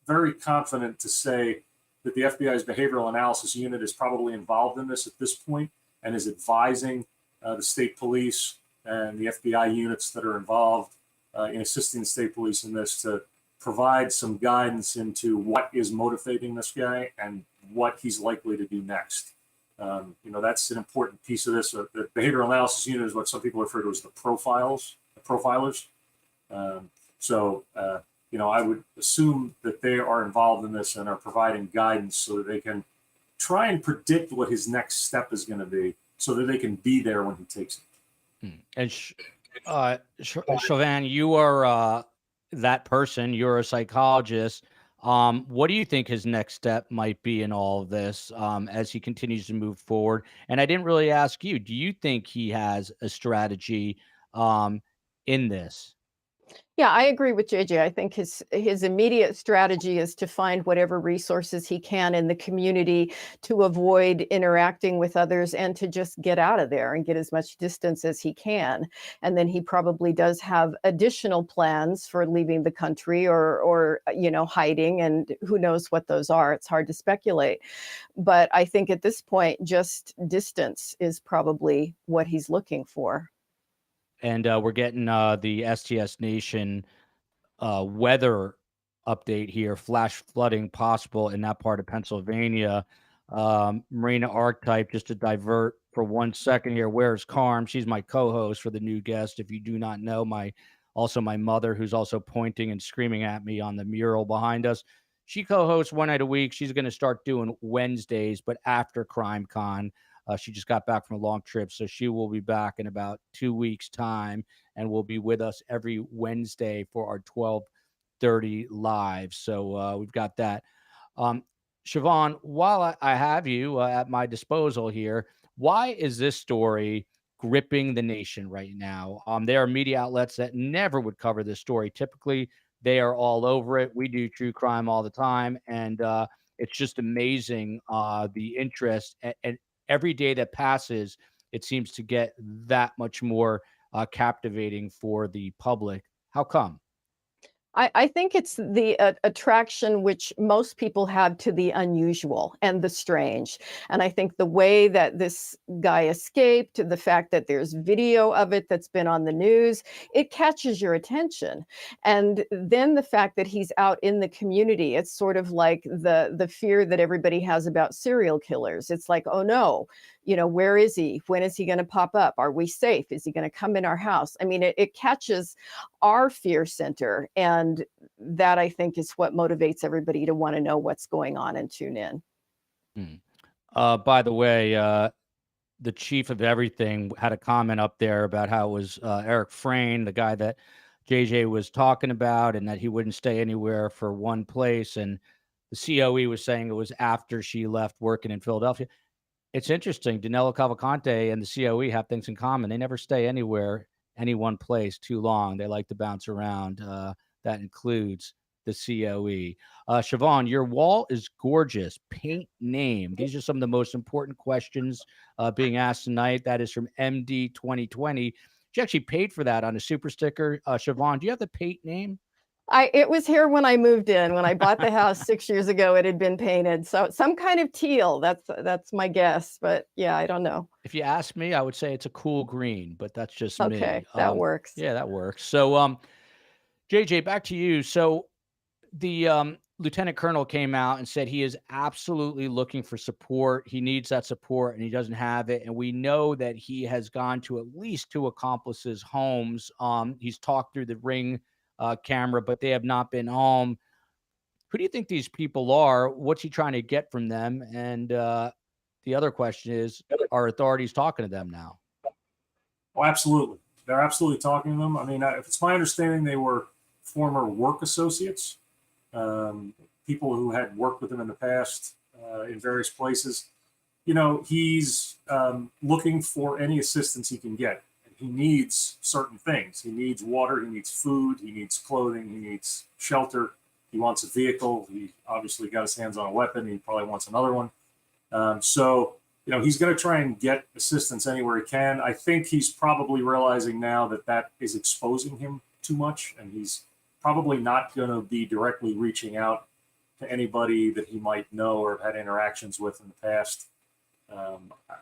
very confident to say that the FBI's behavioral analysis unit is probably involved in this at this point and is advising the state police and the FBI units that are involved in assisting the state police in this to provide some guidance into what is motivating this guy and what he's likely to do next. That's an important piece of this. The behavioral analysis unit is what some people refer to as the profilers. I would assume that they are involved in this and are providing guidance so that they can try and predict what his next step is going to be so that they can be there when he takes it. And Chauvin, you are that person. You're a psychologist. What do you think his next step might be in all of this as he continues to move forward? And I didn't really ask you, do you think he has a strategy in this? Yeah, I agree with JJ. I think his immediate strategy is to find whatever resources he can in the community to avoid interacting with others and to just get out of there and get as much distance as he can. And then he probably does have additional plans for leaving the country or hiding, and who knows what those are. It's hard to speculate. But I think at this point, just distance is probably what he's looking for. And we're getting the STS Nation weather update here. Flash flooding possible in that part of Pennsylvania. Marina Archetype, just to divert for 1 second here. Where's Carm? She's my co-host for the new guest. If you do not know, my mother, who's also pointing and screaming at me on the mural behind us. She co-hosts one night a week. She's going to start doing Wednesdays, but after Crime Con. She just got back from a long trip, so she will be back in about 2 weeks' time and will be with us every Wednesday for our 12:30 live. So we've got that. Siobhan, while I have you at my disposal here, why is this story gripping the nation right now? There are media outlets that never would cover this story. Typically, they are all over it. We do true crime all the time, and it's just amazing the interest and every day that passes, it seems to get that much more captivating for the public. How come? I think it's the attraction which most people have to the unusual and the strange. And I think the way that this guy escaped, the fact that there's video of it that's been on the news, it catches your attention. And then the fact that he's out in the community, it's sort of like the fear that everybody has about serial killers. It's like, oh no, where is he? When is he going to pop up? Are we safe? Is he going to come in our house? I mean, it catches our fear center. And that, I think, is what motivates everybody to want to know what's going on and tune in. By the way, the chief of everything had a comment up there about how it was Eric Frayne, the guy that JJ was talking about, and that he wouldn't stay anywhere for one place. And the COE was saying it was after she left working in Philadelphia. It's interesting. Danelo Calvacante and the COE have things in common. They never stay anywhere, any one place too long. They like to bounce around. That includes the COE. Siobhan, your wall is gorgeous. Paint name. These are some of the most important questions being asked tonight. That is from MD 2020. She actually paid for that on a super sticker. Siobhan, do you have the paint name? It was here when I moved in. When I bought the house 6 years ago, it had been painted. So some kind of teal. That's my guess. But yeah, I don't know. If you ask me, I would say it's a cool green, but that's just me. Okay, that works. Yeah, that works. So, JJ, back to you. So the Lieutenant Colonel came out and said he is absolutely looking for support. He needs that support and he doesn't have it. And we know that he has gone to at least 2 accomplices' homes. He's talked through the Ring camera, but they have not been home. Who do you think these people are? What's he trying to get from them? And the other question is, are authorities talking to them now? Oh, absolutely. They're absolutely talking to them. I mean, if it's my understanding, they were former work associates, people who had worked with him in the past in various places. he's looking for any assistance he can get. He needs certain things. He needs water, he needs food, he needs clothing, he needs shelter. He wants a vehicle. He obviously got his hands on a weapon. He probably wants another one. So he's going to try and get assistance anywhere he can. I think he's probably realizing now that is exposing him too much, and he's probably not going to be directly reaching out to anybody that he might know or have had interactions with in the past.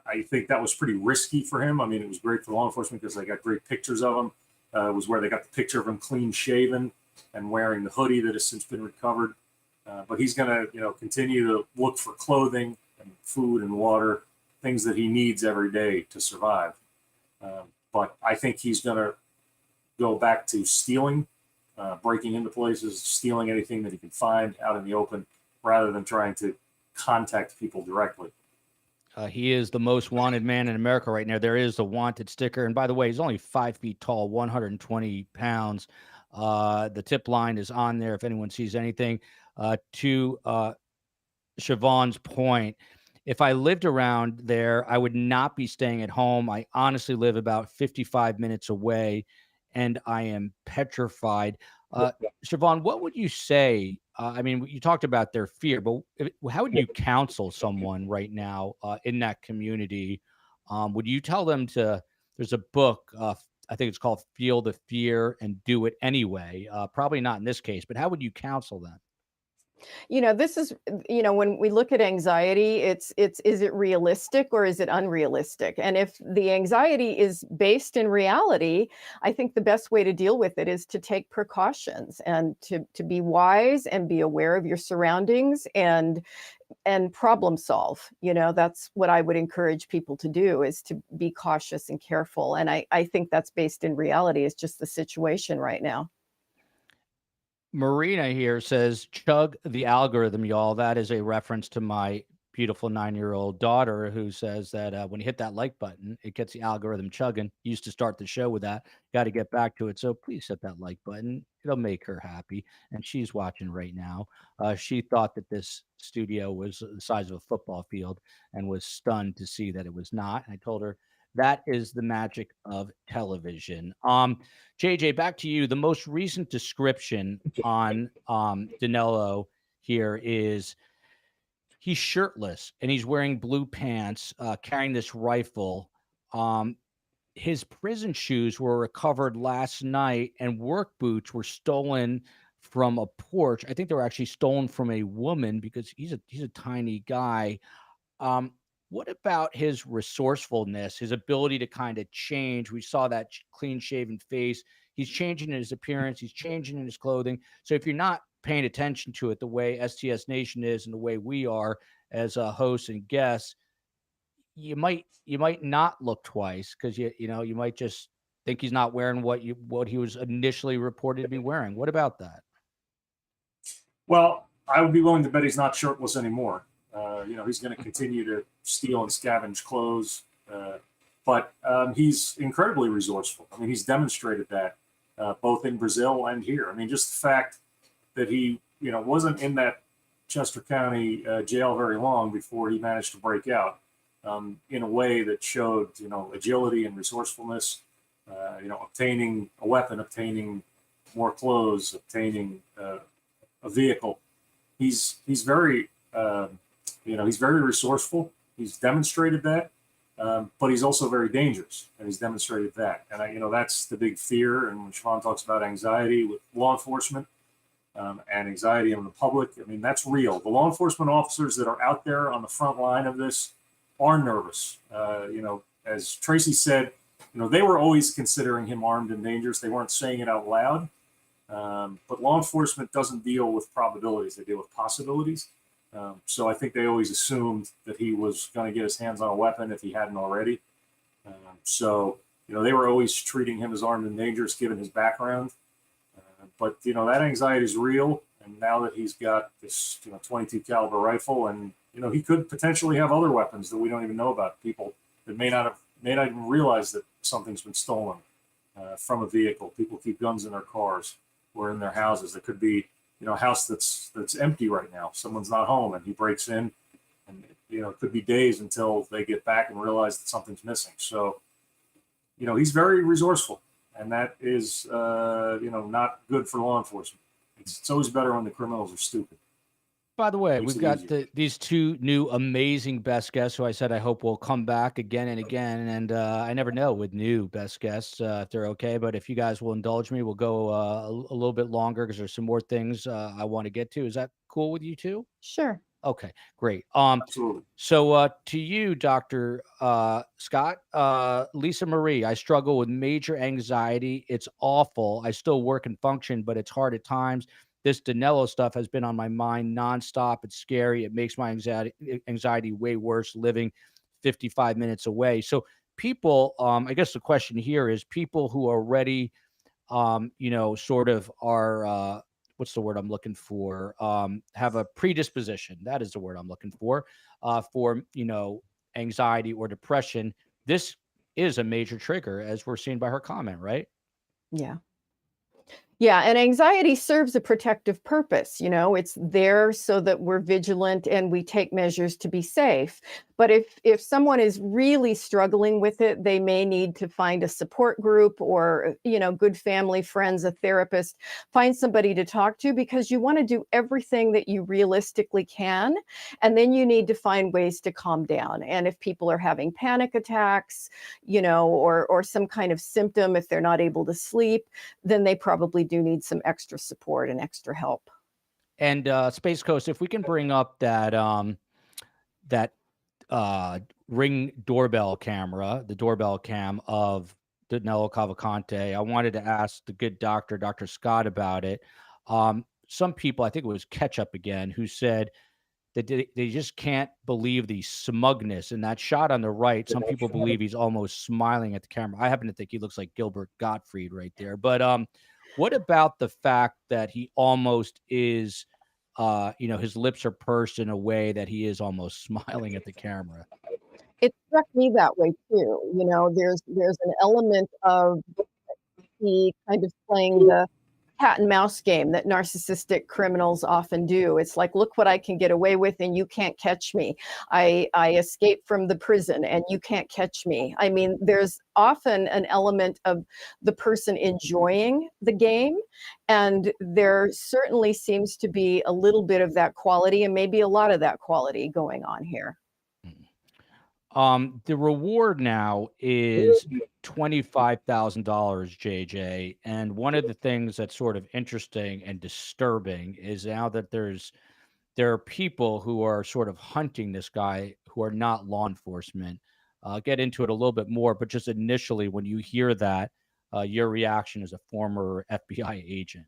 I think that was pretty risky for him. I mean, it was great for law enforcement because they got great pictures of him. It was where they got the picture of him clean shaven and wearing the hoodie that has since been recovered. But he's going to, continue to look for clothing and food and water, things that he needs every day to survive. But I think he's going to go back to stealing, breaking into places, stealing anything that he can find out in the open, rather than trying to contact people directly. He is the most wanted man in America right now. There is a wanted sticker. And by the way, he's only 5 feet tall, 120 pounds. The tip line is on there if anyone sees anything. To Siobhan's point, if I lived around there, I would not be staying at home. I honestly live about 55 minutes away, and I am petrified. Siobhan, what would you say? I mean, you talked about their fear, but how would you counsel someone right now in that community? Would you tell them there's a book, I think it's called Feel the Fear and Do It Anyway. Probably not in this case, but how would you counsel them? This is, when we look at anxiety, is it realistic or is it unrealistic? And if the anxiety is based in reality, I think the best way to deal with it is to take precautions and to be wise and be aware of your surroundings and problem solve. That's what I would encourage people to do, is to be cautious and careful. And I think that's based in reality. It's just the situation right now. Marina here says, chug the algorithm, y'all. That is a reference to my beautiful 9-year-old daughter, who says that when you hit that like button, it gets the algorithm chugging. Used to start the show with that. Got to get back to it. So please hit that like button. It'll make her happy. And she's watching right now. She thought that this studio was the size of a football field and was stunned to see that it was not. I told her that is the magic of television. JJ, back to you. The most recent description on Danelo here is he's shirtless and he's wearing blue pants, carrying this rifle. His prison shoes were recovered last night, and work boots were stolen from a porch. I think they were actually stolen from a woman because he's a tiny guy. What about his resourcefulness, his ability to kind of change? We saw that clean-shaven face. He's changing in his appearance. He's changing in his clothing. So if you're not paying attention to it the way STS Nation is and the way we are as hosts and guests, you might not look twice, because you might just think he's not wearing what he was initially reported to be wearing. What about that? Well, I would be willing to bet he's not shirtless anymore. He's going to continue to steal and scavenge clothes, but he's incredibly resourceful. I mean, he's demonstrated that both in Brazil and here. I mean, just the fact that he, wasn't in that Chester County jail very long before he managed to break out in a way that showed, agility and resourcefulness, obtaining a weapon, obtaining more clothes, obtaining a vehicle. He's very, he's very resourceful. He's demonstrated that, but he's also very dangerous, and he's demonstrated that. And that's the big fear. And when Siobhan talks about anxiety with law enforcement and anxiety in the public, I mean, that's real. The law enforcement officers that are out there on the front line of this are nervous. As Tracy said, they were always considering him armed and dangerous. They weren't saying it out loud. But law enforcement doesn't deal with probabilities. They deal with possibilities. So I think they always assumed that he was going to get his hands on a weapon if he hadn't already. So they were always treating him as armed and dangerous given his background. But that anxiety is real. And now that he's got this 22 caliber rifle, and he could potentially have other weapons that we don't even know about, people that may not even realize that something's been stolen from a vehicle. People keep guns in their cars or in their houses. It could be a house that's empty right now. Someone's not home, and he breaks in, and it could be days until they get back and realize that something's missing. So, he's very resourceful, and that is, not good for law enforcement. It's always better when the criminals are stupid. By the way, Makes we've it got easier. these two new amazing best guests who I said I hope will come back again and again. And I never know with new best guests if they're okay. But if you guys will indulge me, we'll go a little bit longer because there's some more things I want to get to. Is that cool with you too? Sure. Okay, great. Absolutely. So to you, Dr. Scott, Lisa Marie, I struggle with major anxiety. It's awful. I still work and function, but it's hard at times. This Danelo stuff has been on my mind nonstop. It's scary. It makes my anxiety way worse living 55 minutes away. So people, I guess the question here is people who are already, sort of are, what's the word I'm looking for? Have a predisposition. That is the word I'm looking for anxiety or depression. This is a major trigger, as we're seeing by her comment, right? Yeah. Yeah, and anxiety serves a protective purpose. It's there so that we're vigilant and we take measures to be safe. But if someone is really struggling with it, they may need to find a support group or, good family, friends, a therapist, find somebody to talk to, because you want to do everything that you realistically can. And then you need to find ways to calm down. And if people are having panic attacks, or some kind of symptom, if they're not able to sleep, then they probably do need some extra support and extra help. And Space Coast, if we can bring up that Ring doorbell camera, the doorbell cam of Danelo Calvacante, I wanted to ask the good doctor, Dr. Scott, about it. Some people, I think it was Ketchup again, who said that they just can't believe the smugness in that shot on the right. Some people believe he's almost smiling at the camera. I happen to think he looks like Gilbert Gottfried right there. But what about the fact that he almost is, his lips are pursed in a way that he is almost smiling at the camera? It struck me that way too. There's an element of he kind of playing the cat and mouse game that narcissistic criminals often do. It's like, look what I can get away with and you can't catch me. I escaped from the prison and you can't catch me. I mean, there's often an element of the person enjoying the game, and there certainly seems to be a little bit of that quality, and maybe a lot of that quality going on here. The reward now is $25,000, JJ. And one of the things that's sort of interesting and disturbing is now that there are people who are sort of hunting this guy who are not law enforcement. I'll get into it a little bit more, but just initially, when you hear that, your reaction as a former FBI agent.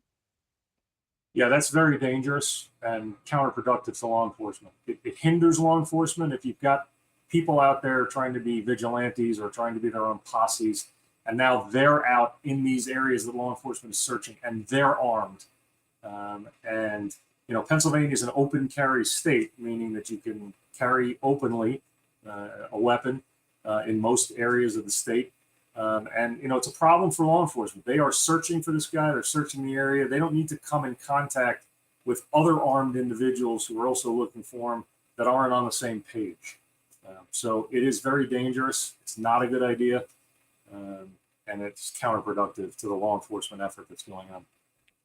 Yeah, that's very dangerous and counterproductive to law enforcement. It hinders law enforcement if you've got people out there trying to be vigilantes or trying to be their own posses, and now they're out in these areas that law enforcement is searching, and they're armed. Pennsylvania is an open carry state, meaning that you can carry openly a weapon in most areas of the state. It's a problem for law enforcement. They are searching for this guy. They're searching the area. They don't need to come in contact with other armed individuals who are also looking for him that aren't on the same page. So it is very dangerous. It's not a good idea. And it's counterproductive to the law enforcement effort that's going on.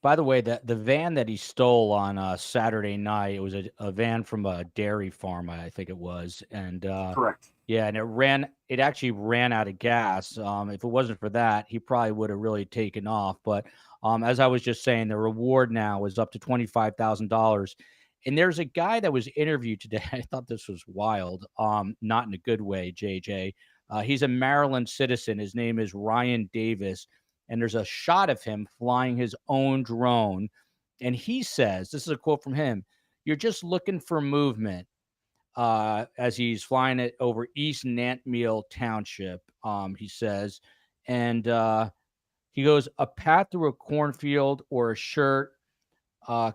By the way, the van that he stole on Saturday night, it was a van from a dairy farm, I think it was. And correct. Yeah, and it actually ran out of gas. If it wasn't for that, he probably would have really taken off. But as I was just saying, the reward now is up to $25,000. And there's a guy that was interviewed today. I thought this was wild, not in a good way, JJ. He's a Maryland citizen. His name is Ryan Davis. And there's a shot of him flying his own drone. And he says, this is a quote from him, "You're just looking for movement," as he's flying it over East Nantmeal Township, he says. And he goes, "A path through a cornfield or a shirt,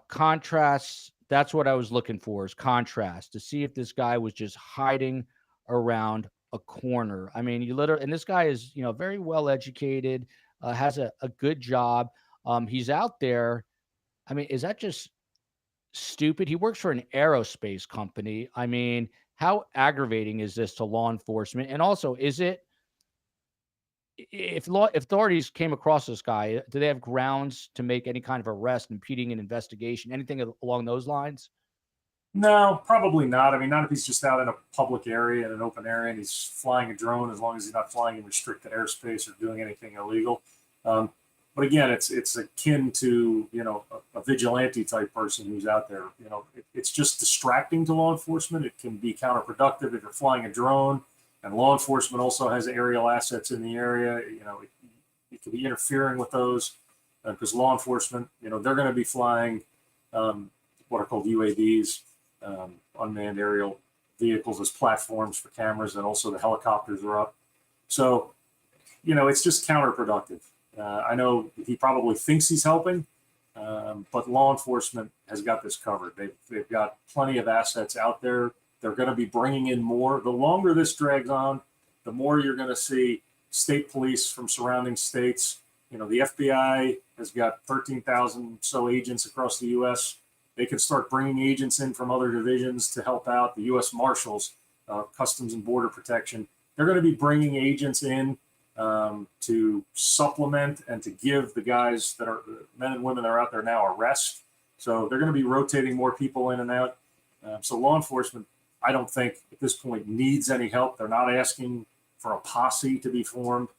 contrasts. That's what I was looking for, is contrast, to see if this guy was just hiding around a corner." I mean, and this guy is, very well educated, has a good job. He's out there. I mean, is that just stupid? He works for an aerospace company. I mean, how aggravating is this to law enforcement? And also, is it, if authorities came across this guy, do they have grounds to make any kind of arrest, impeding an investigation, anything along those lines? No, probably not. I mean, not if he's just out in a public area, in an open area, and he's flying a drone, as long as he's not flying in restricted airspace or doing anything illegal. But again, it's akin to, a vigilante type person who's out there. It's just distracting to law enforcement. It can be counterproductive if you're flying a drone, and law enforcement also has aerial assets in the area. It can be interfering with those, because law enforcement, they're going to be flying what are called UAVs. Unmanned aerial vehicles as platforms for cameras, and also the helicopters are up. So, it's just counterproductive. I know he probably thinks he's helping, but law enforcement has got this covered. They've got plenty of assets out there. They're going to be bringing in more. The longer this drags on, the more you're going to see state police from surrounding states. The FBI has got 13,000 so agents across the U.S. They can start bringing agents in from other divisions to help out. The U.S. Marshals, Customs and Border Protection, they're going to be bringing agents in to supplement and to give the guys that are men and women that are out there now a rest. So they're going to be rotating more people in and out. So law enforcement, I don't think at this point needs any help. They're not asking for a posse to be formed.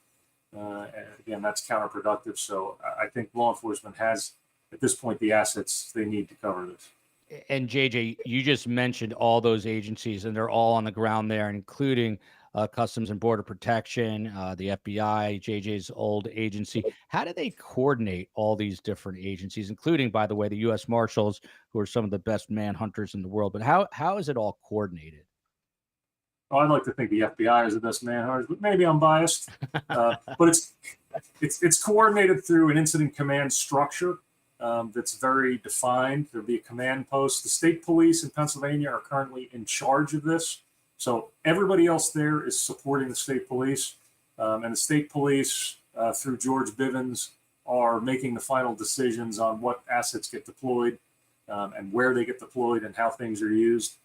And again, that's counterproductive. So I think law enforcement has, at this point, the assets they need to cover this. And JJ, you just mentioned all those agencies, and they're all on the ground there, including Customs and Border Protection, the FBI, JJ's old agency. How do they coordinate all these different agencies, including, by the way, the U.S. Marshals, who are some of the best manhunters in the world? But how is it all coordinated? Well, I'd like to think the FBI is the best manhunters, but maybe I'm biased. But it's coordinated through an incident command structure. That's very defined. There'll be a command post. The state police in Pennsylvania are currently in charge of this. So everybody else there is supporting the state police. And the state police, through George Bivens, are making the final decisions on what assets get deployed, and where they get deployed and how things are used.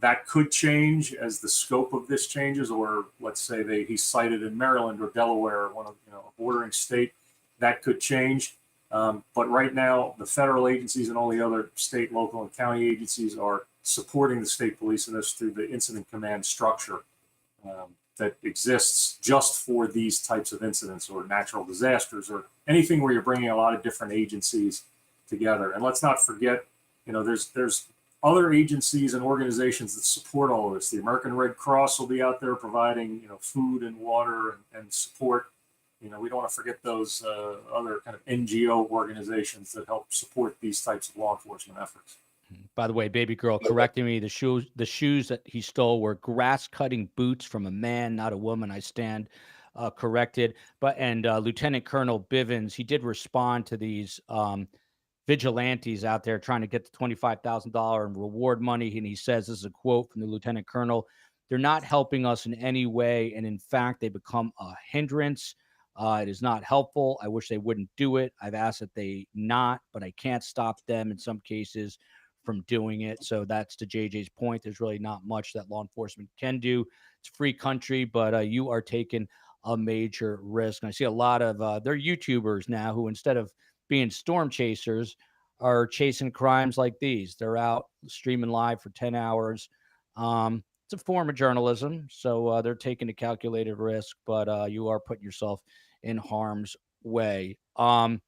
That could change as the scope of this changes, or let's say he's cited in Maryland or Delaware, one of a bordering state. That could change. But right now, the federal agencies and all the other state, local, and county agencies are supporting the state police in this through the incident command structure that exists just for these types of incidents or natural disasters or anything where you're bringing a lot of different agencies together. And let's not forget, there's other agencies and organizations that support all of this. The American Red Cross will be out there providing, food and water and support. We don't want to forget those other kind of NGO organizations that help support these types of law enforcement efforts. By the way, baby girl correcting me, the shoes that he stole were grass-cutting boots from a man, not a woman. I stand corrected. And Lieutenant Colonel Bivens, he did respond to these vigilantes out there trying to get the $25,000 in reward money. And he says, this is a quote from the Lieutenant Colonel, "They're not helping us in any way. And in fact, they become a hindrance. It is not helpful. I wish they wouldn't do it. I've asked that they not, but I can't stop them in some cases from doing it." So that's to JJ's point. There's really not much that law enforcement can do. It's a free country, but you are taking a major risk. And I see a lot of they're YouTubers now who, instead of being storm chasers, are chasing crimes like these. They're out streaming live for 10 hours. It's a form of journalism, so they're taking a calculated risk, but you are putting yourself in harm's way. The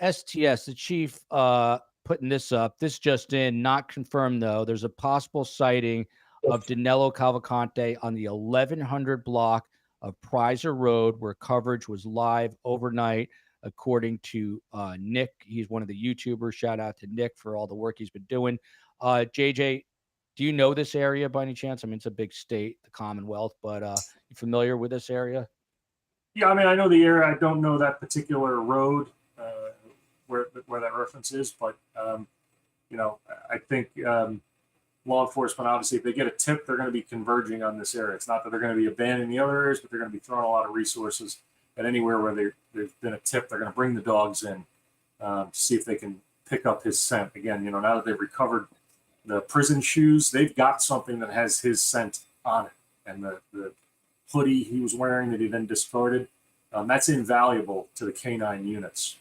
STS, the chief, putting this up. This just in, not confirmed though. There's a possible sighting of Danelo Calvacante on the 1100 block of Prizer Road, where coverage was live overnight, according to Nick. He's one of the YouTubers. Shout out to Nick for all the work he's been doing. JJ, do you know this area by any chance? I mean, it's a big state, the Commonwealth, but you familiar with this area? Yeah, I mean, I know the area. I don't know that particular road where that reference is, but I think law enforcement, obviously, if they get a tip, they're going to be converging on this area. It's not that they're going to be abandoning the other areas, but they're going to be throwing a lot of resources at anywhere where there's been a tip. They're going to bring the dogs in to see if they can pick up his scent. Again, now that they've recovered, the prison shoes, they've got something that has his scent on it. And the hoodie he was wearing that he then discarded, that's invaluable to the canine units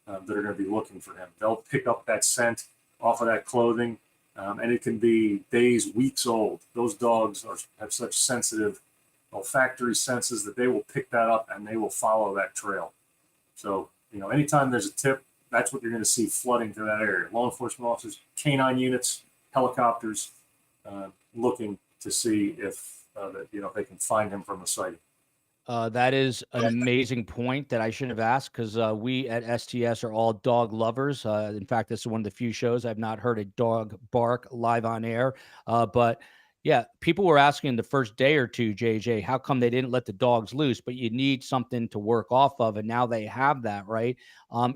that are going to be looking for him. They'll pick up that scent off of that clothing, and it can be days, weeks old. Those dogs have such sensitive olfactory senses that they will pick that up and they will follow that trail. So, anytime there's a tip, that's what you're going to see flooding through that area. Law enforcement officers, canine units, helicopters, looking to see if they can find him from the sighting. That is an amazing point that I should have asked, because we at STS are all dog lovers. In fact, this is one of the few shows I've not heard a dog bark live on air. But yeah, people were asking the first day or two, JJ, how come they didn't let the dogs loose? But you need something to work off of, and now they have that, right?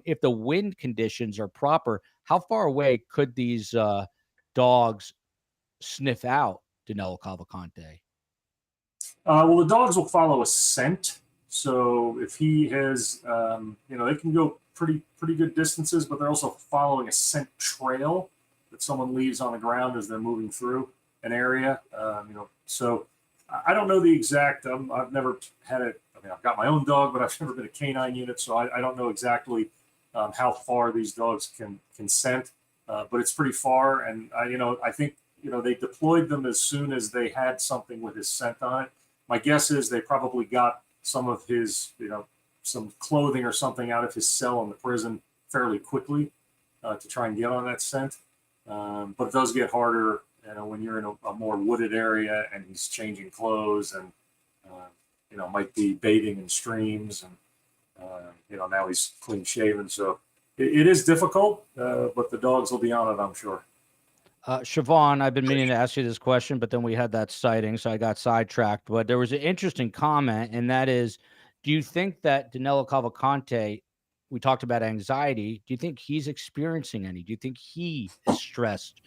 If the wind conditions are proper, how far away could these dogs sniff out Danelo Calvacante? Well, the dogs will follow a scent. So if he has, they can go pretty good distances, but they're also following a scent trail that someone leaves on the ground as they're moving through an area. So I don't know the exact. I've never had it. I've got my own dog, but I've never been a canine unit, so I don't know exactly how far these dogs can scent. But it's pretty far, and I think they deployed them as soon as they had something with his scent on it. My guess is they probably got some of his, some clothing or something out of his cell in the prison fairly quickly to try and get on that scent. But it does get harder, when you're in a more wooded area and he's changing clothes and, might be bathing in streams and, now he's clean shaven. So it is difficult, but the dogs will be on it, I'm sure. Siobhan, I've been meaning to ask you this question, but then we had that sighting, so I got sidetracked. But there was an interesting comment, and that is, do you think that Danelo Calvacante, we talked about anxiety, do you think he's experiencing any? Do you think he is stressed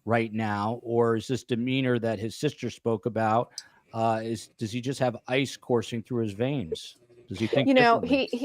right now? Or is this demeanor that his sister spoke about, does he just have ice coursing through his veins? Does he think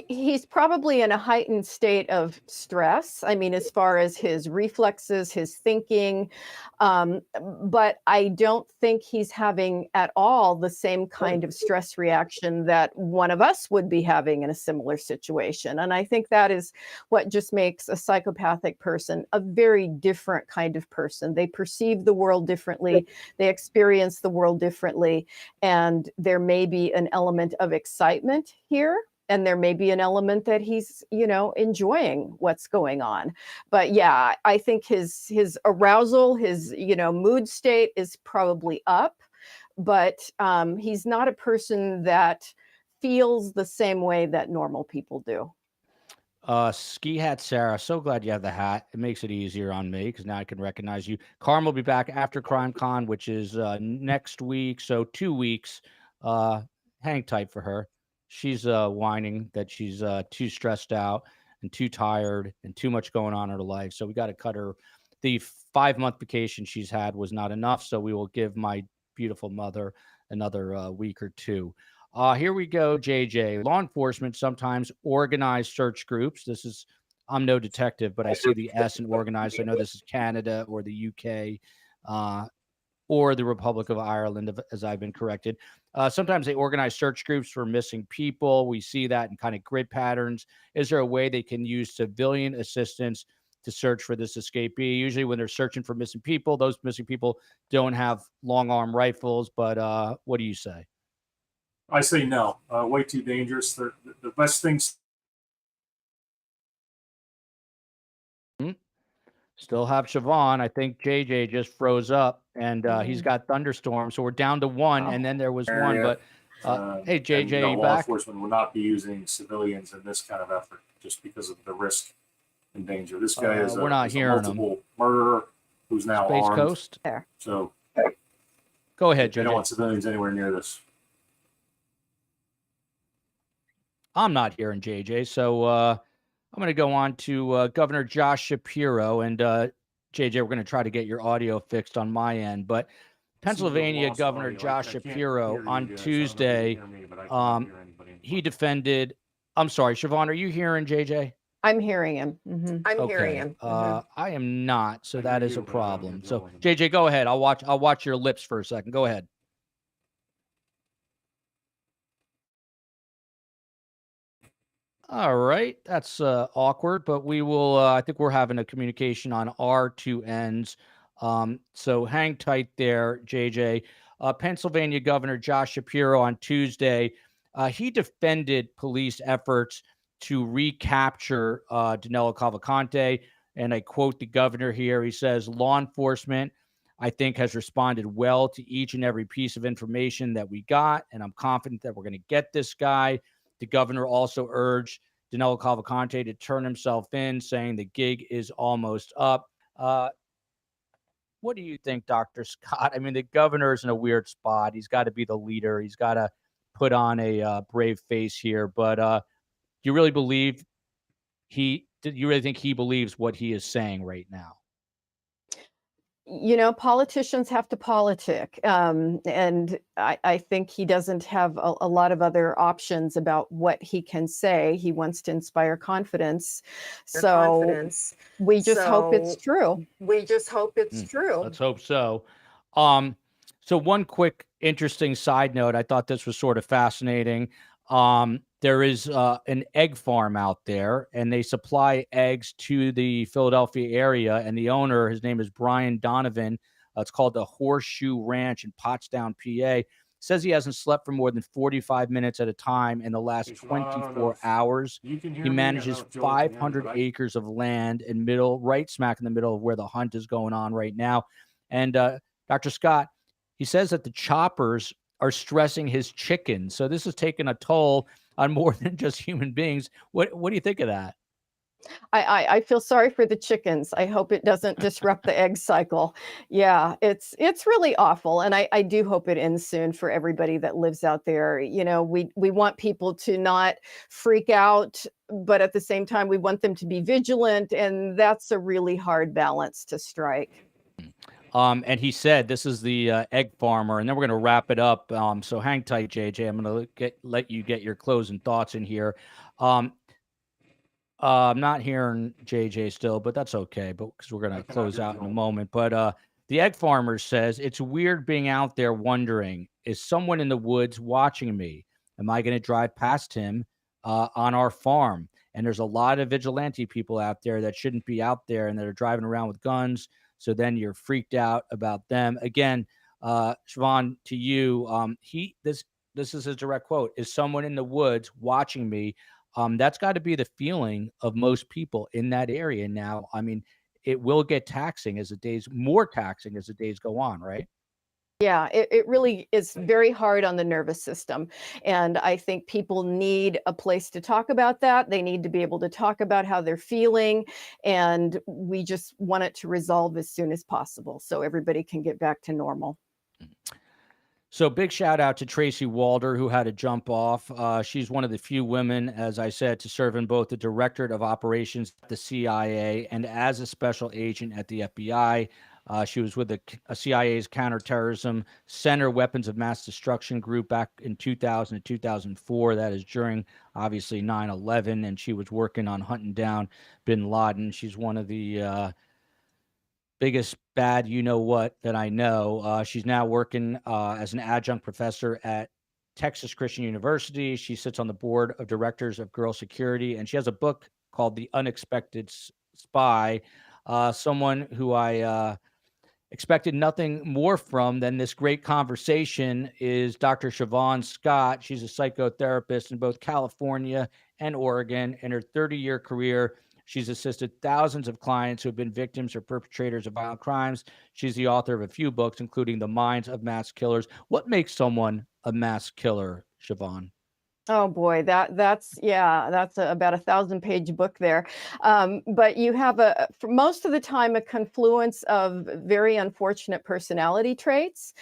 he's probably in a heightened state of stress. I mean, as far as his reflexes, his thinking, but I don't think he's having at all the same kind of stress reaction that one of us would be having in a similar situation. And I think that is what just makes a psychopathic person a very different kind of person. They perceive the world differently. They experience the world differently. And there may be an element of excitement here, and there may be an element that he's, enjoying what's going on. But yeah, I think his arousal, his, mood state is probably up, but he's not a person that feels the same way that normal people do. Ski Hat Sarah, so glad you have the hat. It makes it easier on me because now I can recognize you. Carm will be back after Crime Con, which is next week, so 2 weeks. Hang tight for her. She's whining that she's too stressed out and too tired and too much going on in her life. So we got to cut her. The 5-month vacation she's had was not enough. So we will give my beautiful mother another week or two. Here we go, JJ. Law enforcement sometimes organize search groups. I'm no detective, but I see the S in organized. I know this is Canada or the UK. Or the Republic of Ireland, as I've been corrected. Sometimes they organize search groups for missing people. We see that in kind of grid patterns. Is there a way they can use civilian assistance to search for this escapee? Usually when they're searching for missing people, those missing people don't have long arm rifles, but what do you say? I say no, way too dangerous. The best things. Still have Siobhan. I think JJ just froze up, and he's got thunderstorms. So we're down to one, and then there was one. But hey, JJ, law back? Enforcement will not be using civilians in this kind of effort just because of the risk and danger. This guy is we're not a hearing multiple murderer who's now Space armed. Coast. There. So Go ahead, they don't JJ. want civilians anywhere near this. I'm not hearing JJ, so I'm going to go on to Governor Josh Shapiro. And JJ, we're going to try to get your audio fixed on my end. But Pennsylvania Governor Josh Shapiro on Tuesday, he defended. I'm sorry, Siobhan, are you hearing JJ? I'm hearing him. Okay. I am not, so that is a problem. So JJ, go ahead. I'll watch your lips for a second. Go ahead. All right, that's awkward, but we will. I think we're having a communication on our two ends. So hang tight there, JJ. Pennsylvania Governor Josh Shapiro on Tuesday, he defended police efforts to recapture Danelo Calvacante, and I quote the governor here. He says, "Law enforcement, I think, has responded well to each and every piece of information that we got, and I'm confident that we're going to get this guy." The governor also urged Danelo Calvacante to turn himself in, saying the gig is almost up. What do you think, Dr. Scott? I mean, the governor is in a weird spot. He's got to be the leader. He's got to put on a brave face here. But do you really believe do you really think he believes what he is saying right now? You know, politicians have to politic. And I think he doesn't have a lot of other options about what he can say. He wants to inspire confidence. So we just hope it's true. Let's hope so. So one quick interesting side note, I thought this was sort of fascinating. There is an egg farm out there, and they supply eggs to the Philadelphia area. And the owner, his name is Brian Donovan. It's called the Horseshoe Ranch in Pottstown, PA. Says he hasn't slept for more than 45 minutes at a time in the last 24 hours. He manages 500 acres of land right smack in the middle of where the hunt is going on right now. And Dr. Scott, he says that the choppers are stressing his chickens. So this is taking a toll on more than just human beings. What do you think of that? I feel sorry for the chickens. I hope it doesn't disrupt the egg cycle. Yeah, it's really awful. And I do hope it ends soon for everybody that lives out there. You know, we want people to not freak out, but at the same time, we want them to be vigilant. And that's a really hard balance to strike. And he said, this is the egg farmer, and then we're going to wrap it up. So hang tight, JJ. I'm going to let you get your closing thoughts in here. I'm not hearing JJ still, but that's okay. But because we're going to close out in a moment. But the egg farmer says it's weird being out there wondering, is someone in the woods watching me? Am I going to drive past him on our farm? And there's a lot of vigilante people out there that shouldn't be out there and that are driving around with guns. So then you're freaked out about them. Again, Siobhan, to you, this is his direct quote, is someone in the woods watching me? That's got to be the feeling of most people in that area now. I mean, it will get more taxing as the days go on, right? Yeah, it really is very hard on the nervous system. And I think people need a place to talk about that. They need to be able to talk about how they're feeling. And we just want it to resolve as soon as possible so everybody can get back to normal. So big shout out to Tracy Walder, who had to jump off. She's one of the few women, as I said, to serve in both the Directorate of Operations at the CIA and as a special agent at the FBI. She was with the CIA's Counterterrorism Center Weapons of Mass Destruction group back in 2000 to 2004. That is during, obviously, 9/11, and she was working on hunting down bin Laden. She's one of the biggest bad you-know-what that I know. She's now working as an adjunct professor at Texas Christian University. She sits on the board of directors of Girl Security, and she has a book called The Unexpected Spy, someone who I expected nothing more from than this great conversation is Dr. Siobhan Scott. She's a psychotherapist in both California and Oregon. In her 30-year career, she's assisted thousands of clients who have been victims or perpetrators of violent crimes. She's the author of a few books, including The Minds of Mass Killers. What makes someone a mass killer, Siobhan? Oh boy, that's about 1,000-page book there. But you have for most of the time a confluence of very unfortunate personality traits,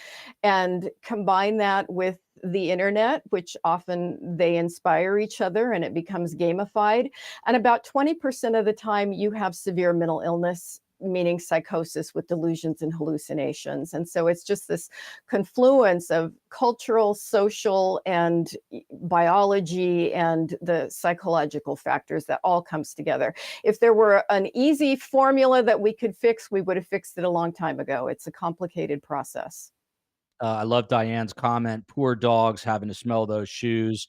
and combine that with the internet, which often they inspire each other and it becomes gamified. And about 20% of the time you have severe mental illness meaning psychosis with delusions and hallucinations. And so it's just this confluence of cultural, social, and biology and the psychological factors that all comes together. If there were an easy formula that we could fix, we would have fixed it a long time ago. It's a complicated process. I love Diane's comment. Poor dogs having to smell those shoes.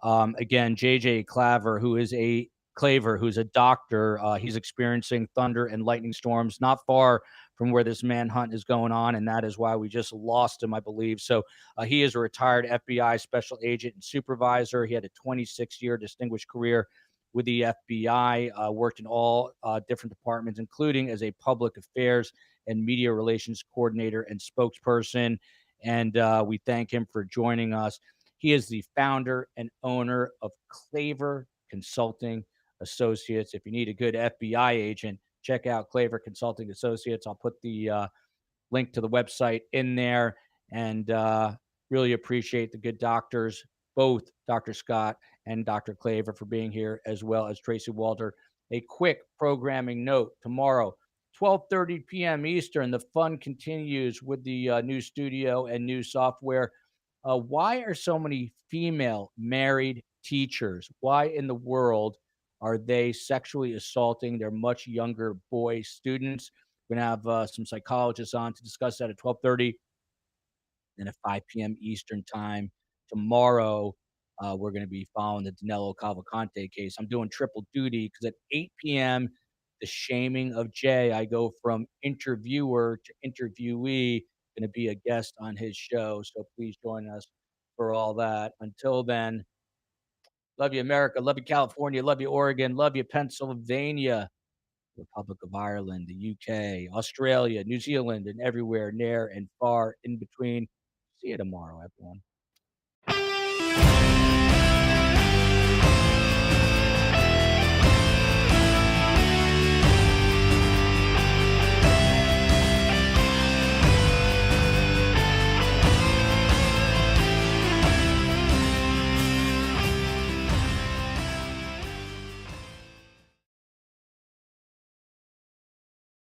Again, JJ Claver, who's a doctor. He's experiencing thunder and lightning storms not far from where this manhunt is going on, and that is why we just lost him, I believe. So he is a retired FBI special agent and supervisor. He had a 26-year distinguished career with the FBI, worked in all different departments, including as a public affairs and media relations coordinator and spokesperson. And we thank him for joining us. He is the founder and owner of Claver Consulting Associates. If you need a good FBI agent, check out Claver Consulting Associates. I'll put the link to the website in there, and really appreciate the good doctors, both Dr. Scott and Dr. Claver, for being here, as well as Tracy Walder. A quick programming note: tomorrow, 12:30 p.m. Eastern, the fun continues with the new studio and new software. Why are so many female married teachers? Why in the world are they sexually assaulting their much younger boy students? We're going to have some psychologists on to discuss that at 12:30 and at 5 p.m. Eastern time. Tomorrow, we're going to be following the Danelo Calvacante case. I'm doing triple duty because at 8 p.m., the shaming of Jay, I go from interviewer to interviewee, going to be a guest on his show. So please join us for all that. Until then, love you, America. Love you, California. Love you, Oregon. Love you, Pennsylvania, Republic of Ireland, the UK, Australia, New Zealand, and everywhere near and far in between. See you tomorrow, everyone.